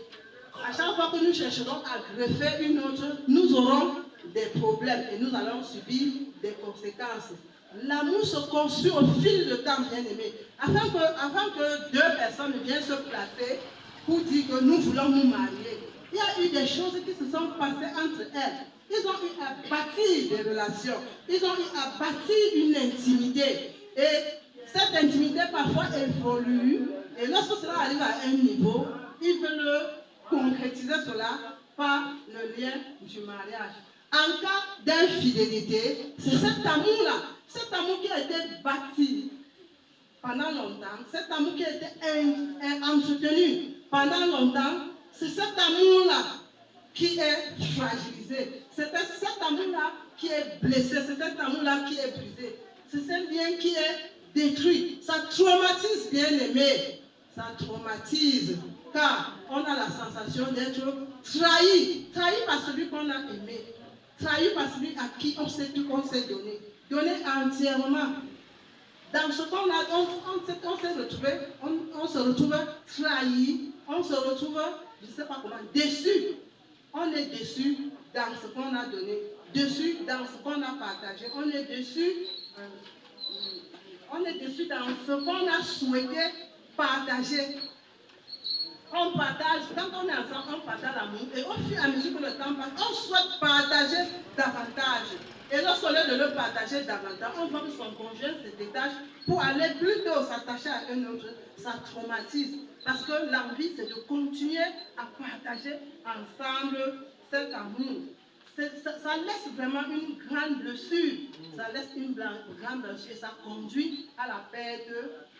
À chaque fois que nous chercherons à greffer une autre, nous aurons des problèmes et nous allons subir des conséquences. L'amour se construit au fil du temps, bien aimé. Avant que deux personnes viennent se placer pour dire que nous voulons nous marier, il y a eu des choses qui se sont passées entre elles. Ils ont eu à bâtir des relations. Ils ont eu à bâtir une intimité. Et cette intimité parfois évolue. Et lorsque cela arrive à un niveau, ils veulent concrétiser cela par le lien du mariage. En cas d'infidélité, c'est cet amour qui a été bâti pendant longtemps, cet amour qui a été entretenu pendant longtemps, c'est cet amour-là qui est fragilisé, c'est cet amour-là qui est blessé, c'est cet amour-là qui est brisé, c'est ce lien qui est détruit. Ça traumatise, bien aimé, ça traumatise, car on a la sensation d'être trahi par celui qu'on a aimé, trahi par celui à qui on s'est donné entièrement. dans ce qu'on a, on s'est retrouvé, on se retrouve trahi, on se retrouve, je ne sais pas comment, déçu. On est déçu dans ce qu'on a donné, déçu dans ce qu'on a partagé, on est déçu dans ce qu'on a souhaité partager. On partage, quand on est ensemble, on partage l'amour. Et au fur et à mesure que le temps passe, on souhaite partager davantage. Et lorsqu'on est de le partager davantage, on voit que son conjoint se détache pour aller plutôt s'attacher à un autre. Ça traumatise. Parce que l'envie, c'est de continuer à partager ensemble cet amour. Ça laisse vraiment une grande blessure. Ça laisse une grande blessure et ça conduit à la perte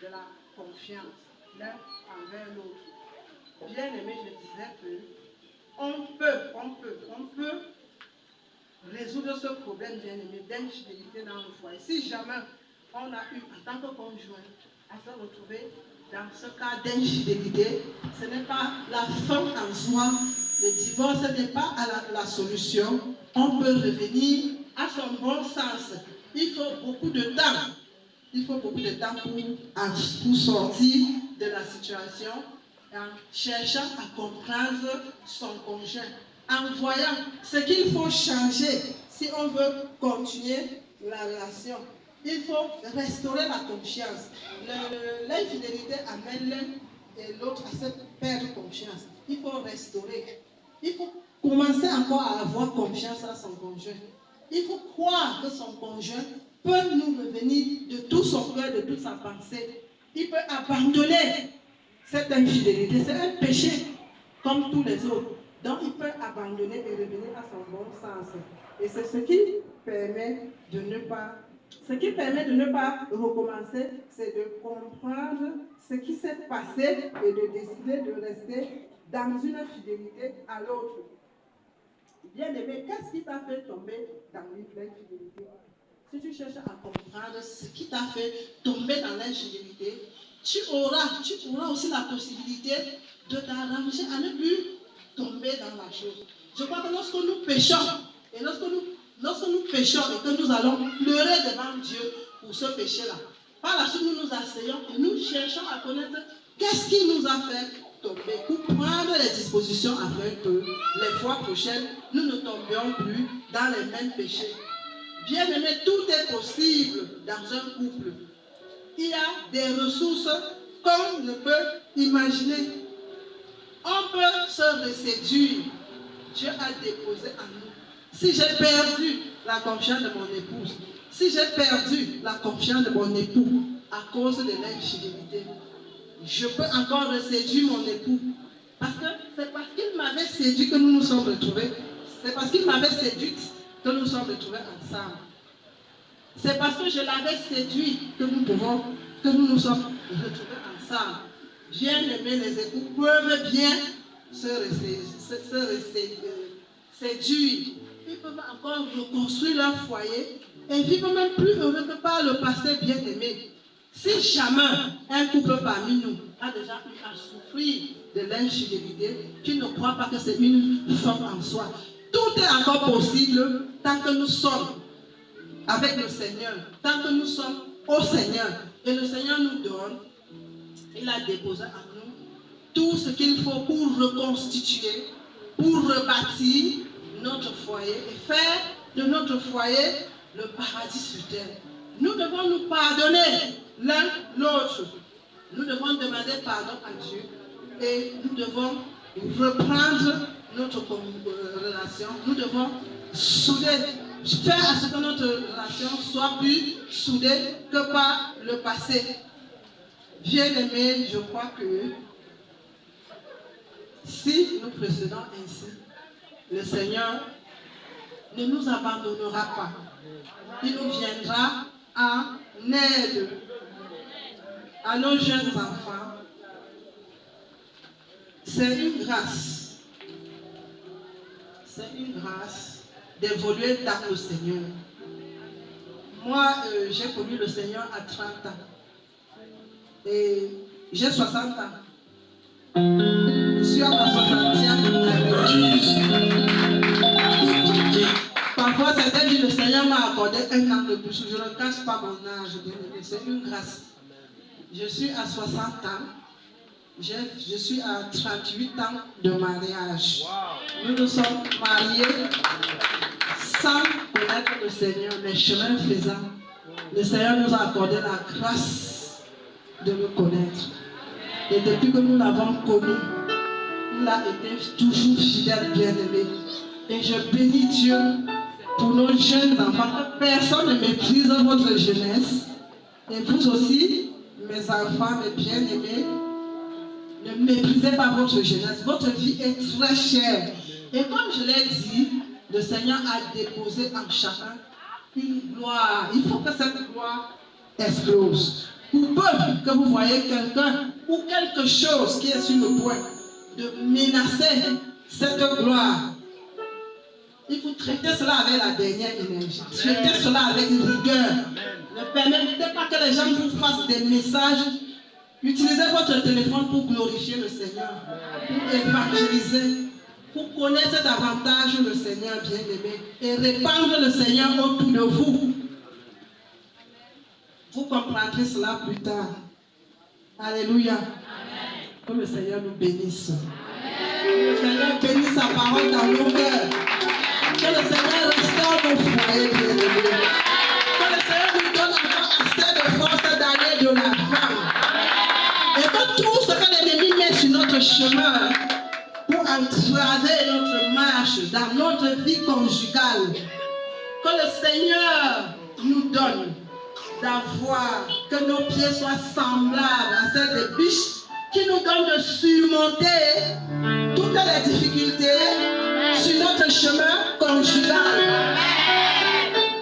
de la confiance l'un envers l'autre. Bien aimé, je disais que on peut résoudre ce problème, bien aimé, d'infidélité dans le foyer. Si jamais on a eu, en tant que conjoint, à se retrouver dans ce cas d'infidélité, ce n'est pas la fin en soi. Le divorce n'est pas la solution. On peut revenir à son bon sens. Il faut beaucoup de temps. Il faut beaucoup de temps pour sortir de la situation, en cherchant à comprendre son conjoint, en voyant ce qu'il faut changer si on veut continuer la relation. Il faut restaurer la confiance. L'infidélité amène l'un et l'autre à se perdre confiance. Il faut restaurer. Il faut commencer encore à avoir confiance à son conjoint. Il faut croire que son conjoint peut nous revenir de tout son cœur, de toute sa pensée. Il peut abandonner cette infidélité. C'est un péché comme tous les autres. Donc il peut abandonner et revenir à son bon sens. Et c'est ce qui permet de ne pas... Ce qui permet de ne pas recommencer, c'est de comprendre ce qui s'est passé et de décider de rester dans une fidélité à l'autre. Bien aimé, qu'est-ce qui t'a fait tomber dans l'infidélité? Si tu cherches à comprendre ce qui t'a fait tomber dans l'infidélité, tu auras aussi la possibilité de t'arranger à ne plus tomber dans la chose. Je crois que lorsque nous péchons, et lorsque nous péchons et que nous allons pleurer devant Dieu pour ce péché-là, par la suite nous nous asseyons et nous cherchons à connaître qu'est-ce qui nous a fait tomber pour prendre les dispositions afin que les fois prochaines, nous ne tombions plus dans les mêmes péchés. Bien aimé, tout est possible dans un couple. Il y a des ressources qu'on ne peut imaginer. On peut se reséduire. Dieu a déposé en nous. Si j'ai perdu la confiance de mon épouse, si j'ai perdu la confiance de mon époux à cause de l'infidélité, je peux encore reséduire mon époux. Parce que c'est parce qu'il m'avait séduit que nous nous sommes retrouvés. C'est parce qu'il m'avait séduite que nous sommes retrouvés ensemble. C'est parce que je l'avais séduit que nous nous sommes retrouvés ensemble. Bien aimés, les époux peuvent bien se séduire. Ils peuvent encore reconstruire leur foyer et vivre même plus heureux que par le passé, bien aimé. Si jamais un couple parmi nous a déjà eu à souffrir de l'infidélité, tu ne crois pas que c'est une fin en soi. Tout est encore possible tant que nous sommes avec le Seigneur, tant que nous sommes au Seigneur. Et le Seigneur nous donne, il a déposé en nous tout ce qu'il faut pour reconstituer, pour rebâtir notre foyer et faire de notre foyer le paradis sur terre. Nous devons nous pardonner l'un l'autre. Nous devons demander pardon à Dieu et nous devons reprendre notre relation. Nous devons souder, faire à ce que notre relation soit plus soudée que par le passé. Bien aimé, je crois que si nous procédons ainsi, le Seigneur ne nous abandonnera pas. Il nous viendra en aide à nos jeunes enfants. C'est une grâce. C'est une grâce d'évoluer dans le Seigneur. Moi, j'ai connu le Seigneur à 30 ans. Et j'ai 60 ans. Je suis à ma 60e année. Parfois, certains disent le Seigneur Seigneur m'a accordé un an de plus. Je ne cache pas mon âge, bien-aimé. C'est une grâce. Je suis à 60 ans. Je suis à 38 ans de mariage. Nous nous sommes mariés sans connaître le Seigneur, les chemins faisant. Le Seigneur nous a accordé la grâce de le connaître. Et depuis que nous l'avons connu, il a été toujours fidèle, bien-aimé. Et je bénis Dieu pour nos jeunes enfants. Personne ne méprise votre jeunesse. Et vous aussi, mes enfants, mes bien-aimés, ne méprisez pas votre jeunesse. Votre vie est très chère. Et comme je l'ai dit, le Seigneur a déposé en chacun une gloire. Il faut que cette gloire explose. Pour peu que vous voyez quelqu'un ou quelque chose qui est sur le point de menacer cette gloire, il faut traiter cela avec la dernière énergie. Traiter cela avec rigueur. Ne permettez pas que les gens vous fassent des messages. Utilisez votre téléphone pour glorifier le Seigneur, pour évangéliser, pour connaître davantage le Seigneur bien-aimé et répandre le Seigneur autour de vous. Vous comprendrez cela plus tard. Alléluia. Amen. Que le Seigneur nous bénisse. Amen. Que le Seigneur bénisse sa parole dans nos cœurs. Que le Seigneur restaure nos foyers bien-aimés. Que le Seigneur nous donne encore assez de force d'aller de la femme. Et que tout ce que l'ennemi met sur notre chemin pour entraver notre marche dans notre vie conjugale, que le Seigneur nous donne d'avoir, que nos pieds soient semblables à celles des biches, qui nous donnent de surmonter toutes les difficultés sur notre chemin conjugal.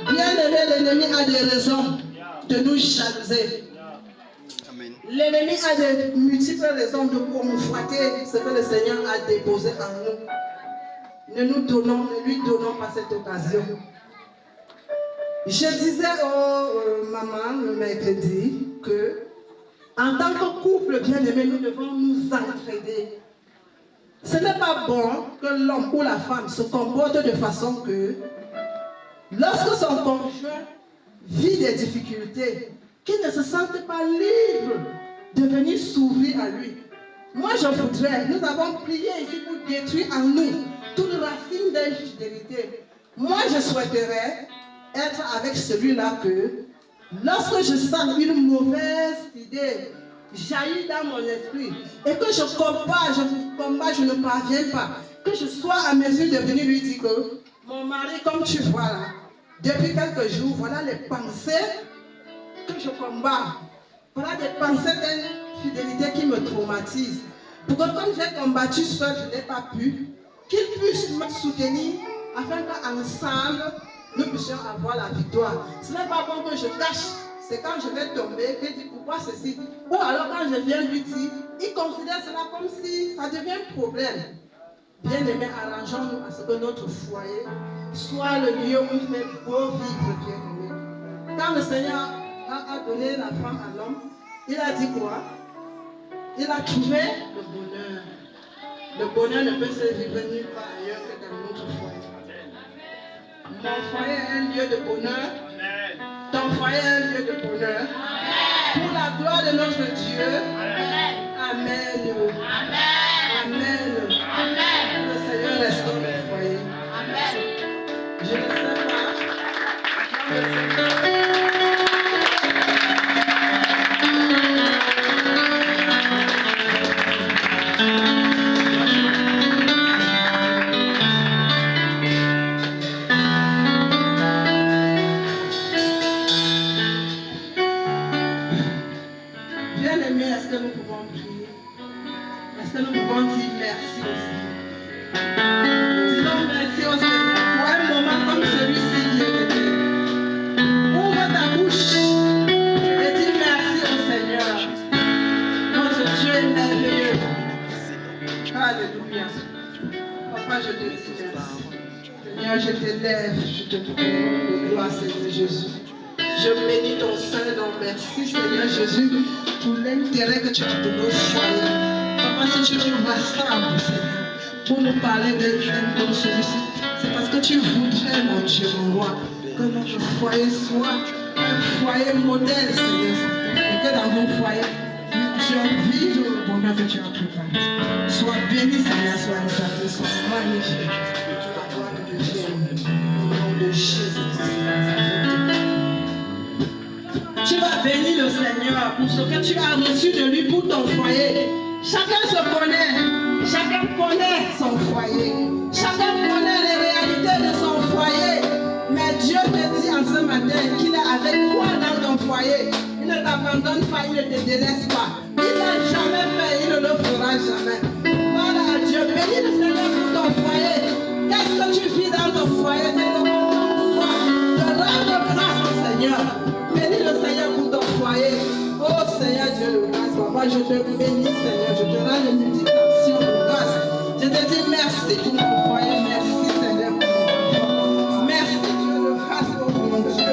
Bien-aimé, l'ennemi a des raisons de nous jalouser. L'ennemi a de multiples raisons de convoiter ce que le Seigneur a déposé en nous. Ne lui donnons pas cette occasion. Je disais aux mamans le mercredi que, en tant que couple bien-aimé, nous devons nous entraider. Ce n'est pas bon que l'homme ou la femme se comporte de façon que, lorsque son conjoint vit des difficultés, qu'il ne se sente pas libre de venir s'ouvrir à lui. Moi, je voudrais, nous avons prié ici pour détruire en nous toute racine d'infidélité. Moi, je souhaiterais être avec celui-là que, lorsque je sens une mauvaise idée jaillir dans mon esprit et que je combats, je ne parviens pas, que je sois à mesure de venir lui dire que mon mari, comme tu vois là, depuis quelques jours, voilà les pensées que je combats. Voilà des pensées d'infidélité qui me traumatisent. Pour que comme j'ai combattu seul, je n'ai pas pu, qu'il puisse me soutenir afin qu'ensemble, nous puissions avoir la victoire. Ce n'est pas bon que je cache. C'est quand je vais tomber que je dis pourquoi ceci. Ou alors quand je viens lui dire, il considère cela comme si ça devient un problème. Bien aimé, arrangeons-nous à ce que notre foyer soit le lieu où il fait beau vivre, bien aimé. Quand le Seigneur a donné la femme à l'homme, il a dit quoi? Il a trouvé le bonheur. Le bonheur ne peut se vivre nulle part ailleurs que dans notre foyer. Mon foyer est un lieu de bonheur. Ton foyer est un lieu de bonheur. Pour la gloire de notre Dieu. Amen. Amen. Amen. Le Seigneur restaure le foyer. Amen. Je ne sais pas. Je t'élève, je te prie, gloire Seigneur Jésus. Je bénis ton Saint-Nom. Merci Seigneur Jésus pour l'intérêt que tu as donné au foyer. Papa, si tu nous rassembles, Seigneur, pour nous parler d'un thème comme celui-ci, c'est parce que tu voudrais, mon Dieu, mon roi, Que notre foyer soit un foyer modèle, Seigneur. Et que dans nos foyers, tu vives le bonheur que tu as préparé. Sois béni, Seigneur, sois exalté, sois magnifié. Et tu vas gloire de Dieu. Au nom de Jésus. Tu vas bénir le Seigneur pour ce que tu as reçu de lui pour ton foyer. Chacun se connaît. Chacun connaît son foyer. Chacun connaît les réalités de son foyer. Mais Dieu te dit en ce matin qu'il est avec toi dans ton foyer. Il ne t'abandonne pas, il ne te délaisse pas. Il n'a jamais fait, il ne le fera jamais. Voilà à Dieu. Bénis le Seigneur pour ton foyer. Qu'est-ce que tu vis dans ton foyer? C'est le moment pour toi de rendre grâce au Seigneur. Bénis le Seigneur pour ton foyer. Oh Seigneur Dieu de grâce, papa, je te bénis Seigneur. Je te rends une multiplication de grâce. Je te dis merci pour mon foyer. Merci Seigneur pour mon enfant. Merci Dieu de grâce pour mon Dieu.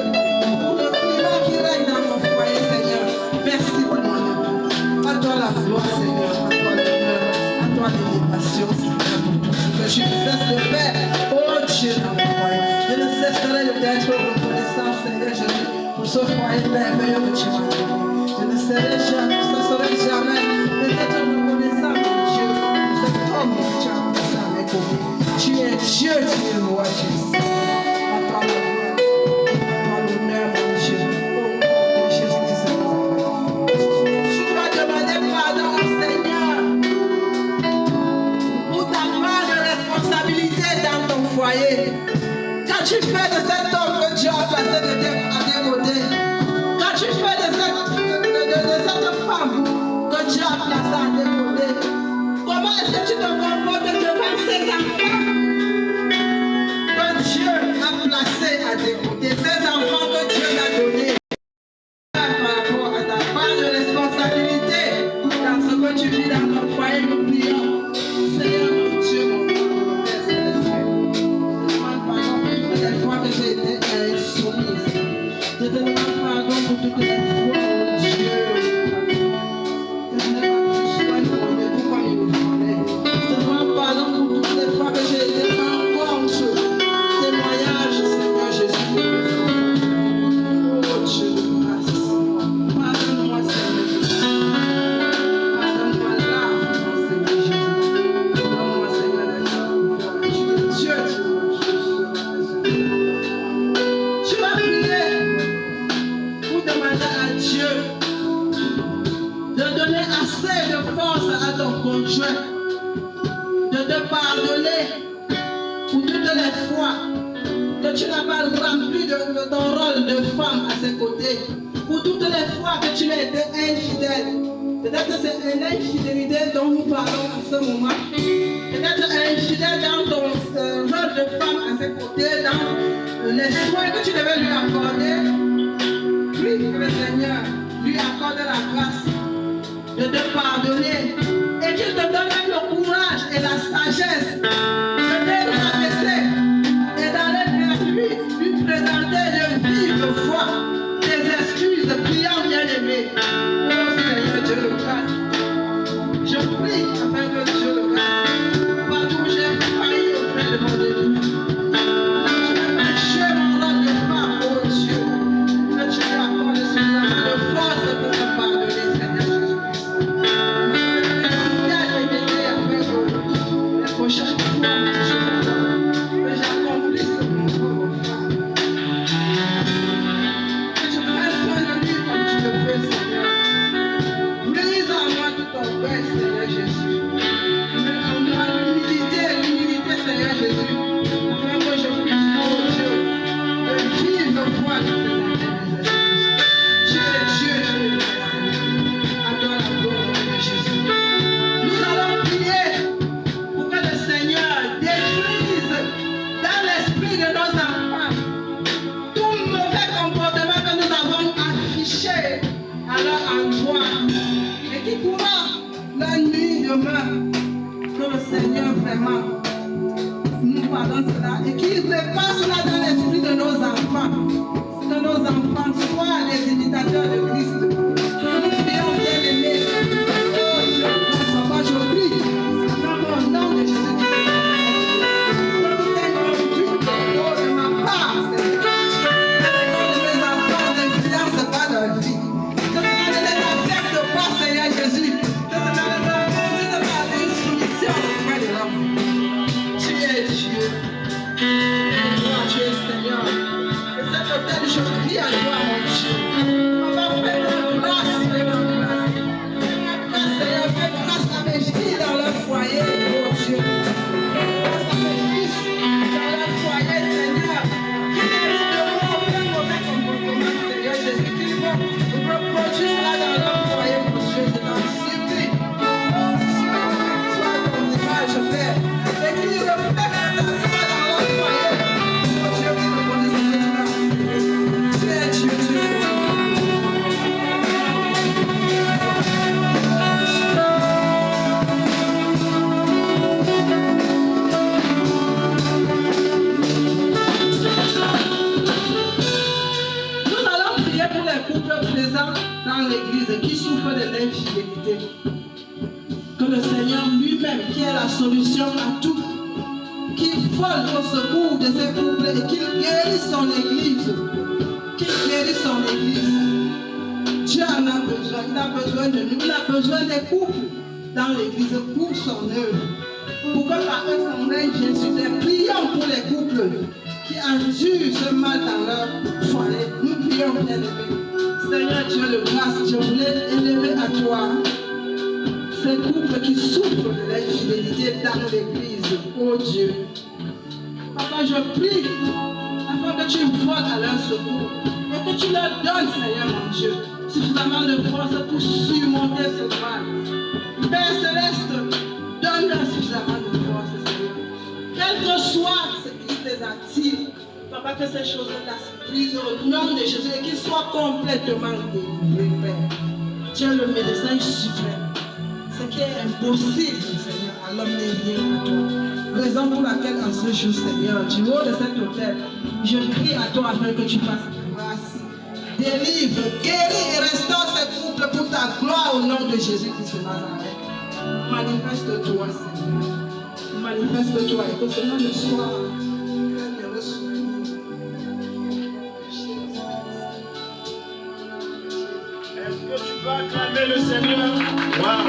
Pour le climat qui règne dans mon foyer Seigneur. Merci pour mon époux. À toi la gloire Seigneur. À toi l'honneur. À toi l'élévation Seigneur pour tout ce que je ne cesse de faire. Oh Dieu dans mon foyer. Je ne cesserai d'être reconnaissant Seigneur Jésus pour ce foyer merveilleux que tu m'as donné. Je ne serai jamais d'être reconnaissant mon Dieu pour cet homme que tu as placé à mes côtés. Tu es Dieu, tu es roi Jésus. À toi la gloire, à toi l'honneur mon Dieu. Au nom de Jésus Christ. Tu dois demander pardon au Seigneur pour ta part de responsabilité dans ton foyer. Quand tu fais de cet homme que Dieu a placé à tes côtés, quand tu fais de cette femme que Dieu a placée à tes côtés, comment est-ce que tu te comportes devant ces enfants que Dieu a placés à tes côtés, ces enfants que Dieu t'a donnés par rapport à ta part de responsabilité dans ce que tu vis dans ton foyer? Nous prions, Seigneur mon Dieu, mon Père céleste. Les fois que j'ai été insoumise, je te demande pardon pour toutes les fois, oh Dieu, que je n'ai pas pris soin de mon époux comme il le fallait. Je te demande pardon pour toutes les fois que j'ai été en contre témoignage, Seigneur Jésus. Oh Dieu de grâce, pardonne-moi Seigneur Jésus. Pardonne-moi largement Seigneur Jésus. Donne-moi Seigneur la gloire. Tu es Dieu, tu vas prier pour demander à Dieu de donner assez de force à ton conjoint, de te pardonner pour toutes les fois que tu n'as pas rempli de ton rôle de femme à ses côtés, pour toutes les fois que tu as été infidèle. Peut-être que c'est une infidélité dont nous parlons en ce moment. Peut-être infidèle dans ton rôle de femme à ses côtés, dans les soins que tu devais lui accorder. Prie que le Seigneur lui accorde la grâce de te pardonner et qu'il te donne le courage et la sagesse de te rabaisser et d'aller vers lui présenter de vive foi tes excuses, priant bien-aimé. Oh Seigneur Dieu de grâce, je prie afin que Dieu de grâce, partout où j'ai failli auprès de mon époux, je mon rôle de femme, oh Dieu, que tu lui accordes suffisamment de force pour me pardonner, Seigneur Jésus-Christ. Les prochaines fois, que j'accomplisse mon rôle de femme. Que je prenne soin de lui comme tu le fais, Seigneur. Brise en moi tout ton père, Seigneur Jésus. En moi l'humilité, Seigneur Jésus. Afin que je puisse, oh Dieu, de vivre foi de présenter mes excuses. Tu es Dieu, tu es vrai, Seigneur. À toi la gloire de Jésus. Nous allons prier pour que le Seigneur détruise dans l'esprit de nos enfants tout mauvais comportement que nous avons affiché à leur endroit et qui pourra la nuit demain que le Seigneur vraiment nous pardonne cela et qu'il répare cela dans l'esprit de nos enfants, que nos enfants soient les imitateurs de Christ. Nous prions bien-aimés. Je prie dans le nom de Jésus-Christ. De ma part, Seigneur. prier pour les couples présents dans l'église qui souffrent de l'infidélité. Que le Seigneur lui-même, qui est la solution à tout, qu'il vole au secours de ces couples et qu'il guérisse son église. Qu'il guérisse son église. Dieu en a besoin. Il a besoin de nous. Il a besoin des couples dans l'église pour son œuvre. Pour que par son règne Jésus, prions pour les couples qui endurent ce mal dans leur foyer. Nous prions, bien-aimés. Seigneur Dieu de grâce, je voulais élever à toi ces couples qui souffrent de l'infidélité dans l'église. Oh Dieu. Papa, je prie afin que tu voles à leur secours et que tu leur donnes, Seigneur mon Dieu, suffisamment de force pour surmonter ce mal. Père Céleste, donne-leur suffisamment de force, Seigneur. Quel que soit ce qui les attire, Papa, que ces choses-là se brisent au nom de Jésus et qu'ils soient complètement délivrés, Père. Tu es le médecin suprême. Ce qui est impossible, Seigneur, à l'homme n'est rien à toi. Raison pour laquelle en ce jour, Seigneur, du haut de cet hôtel, je prie à toi afin que tu fasses grâce. Délivre, guéris et restaure ces couples pour ta gloire au nom de Jésus-Christ de Nazareth. Manifeste-toi, Seigneur. Manifeste-toi et que ce nom ne soit qu'un heureux souvenir. Est-ce que tu peux acclamer le Seigneur? Wow.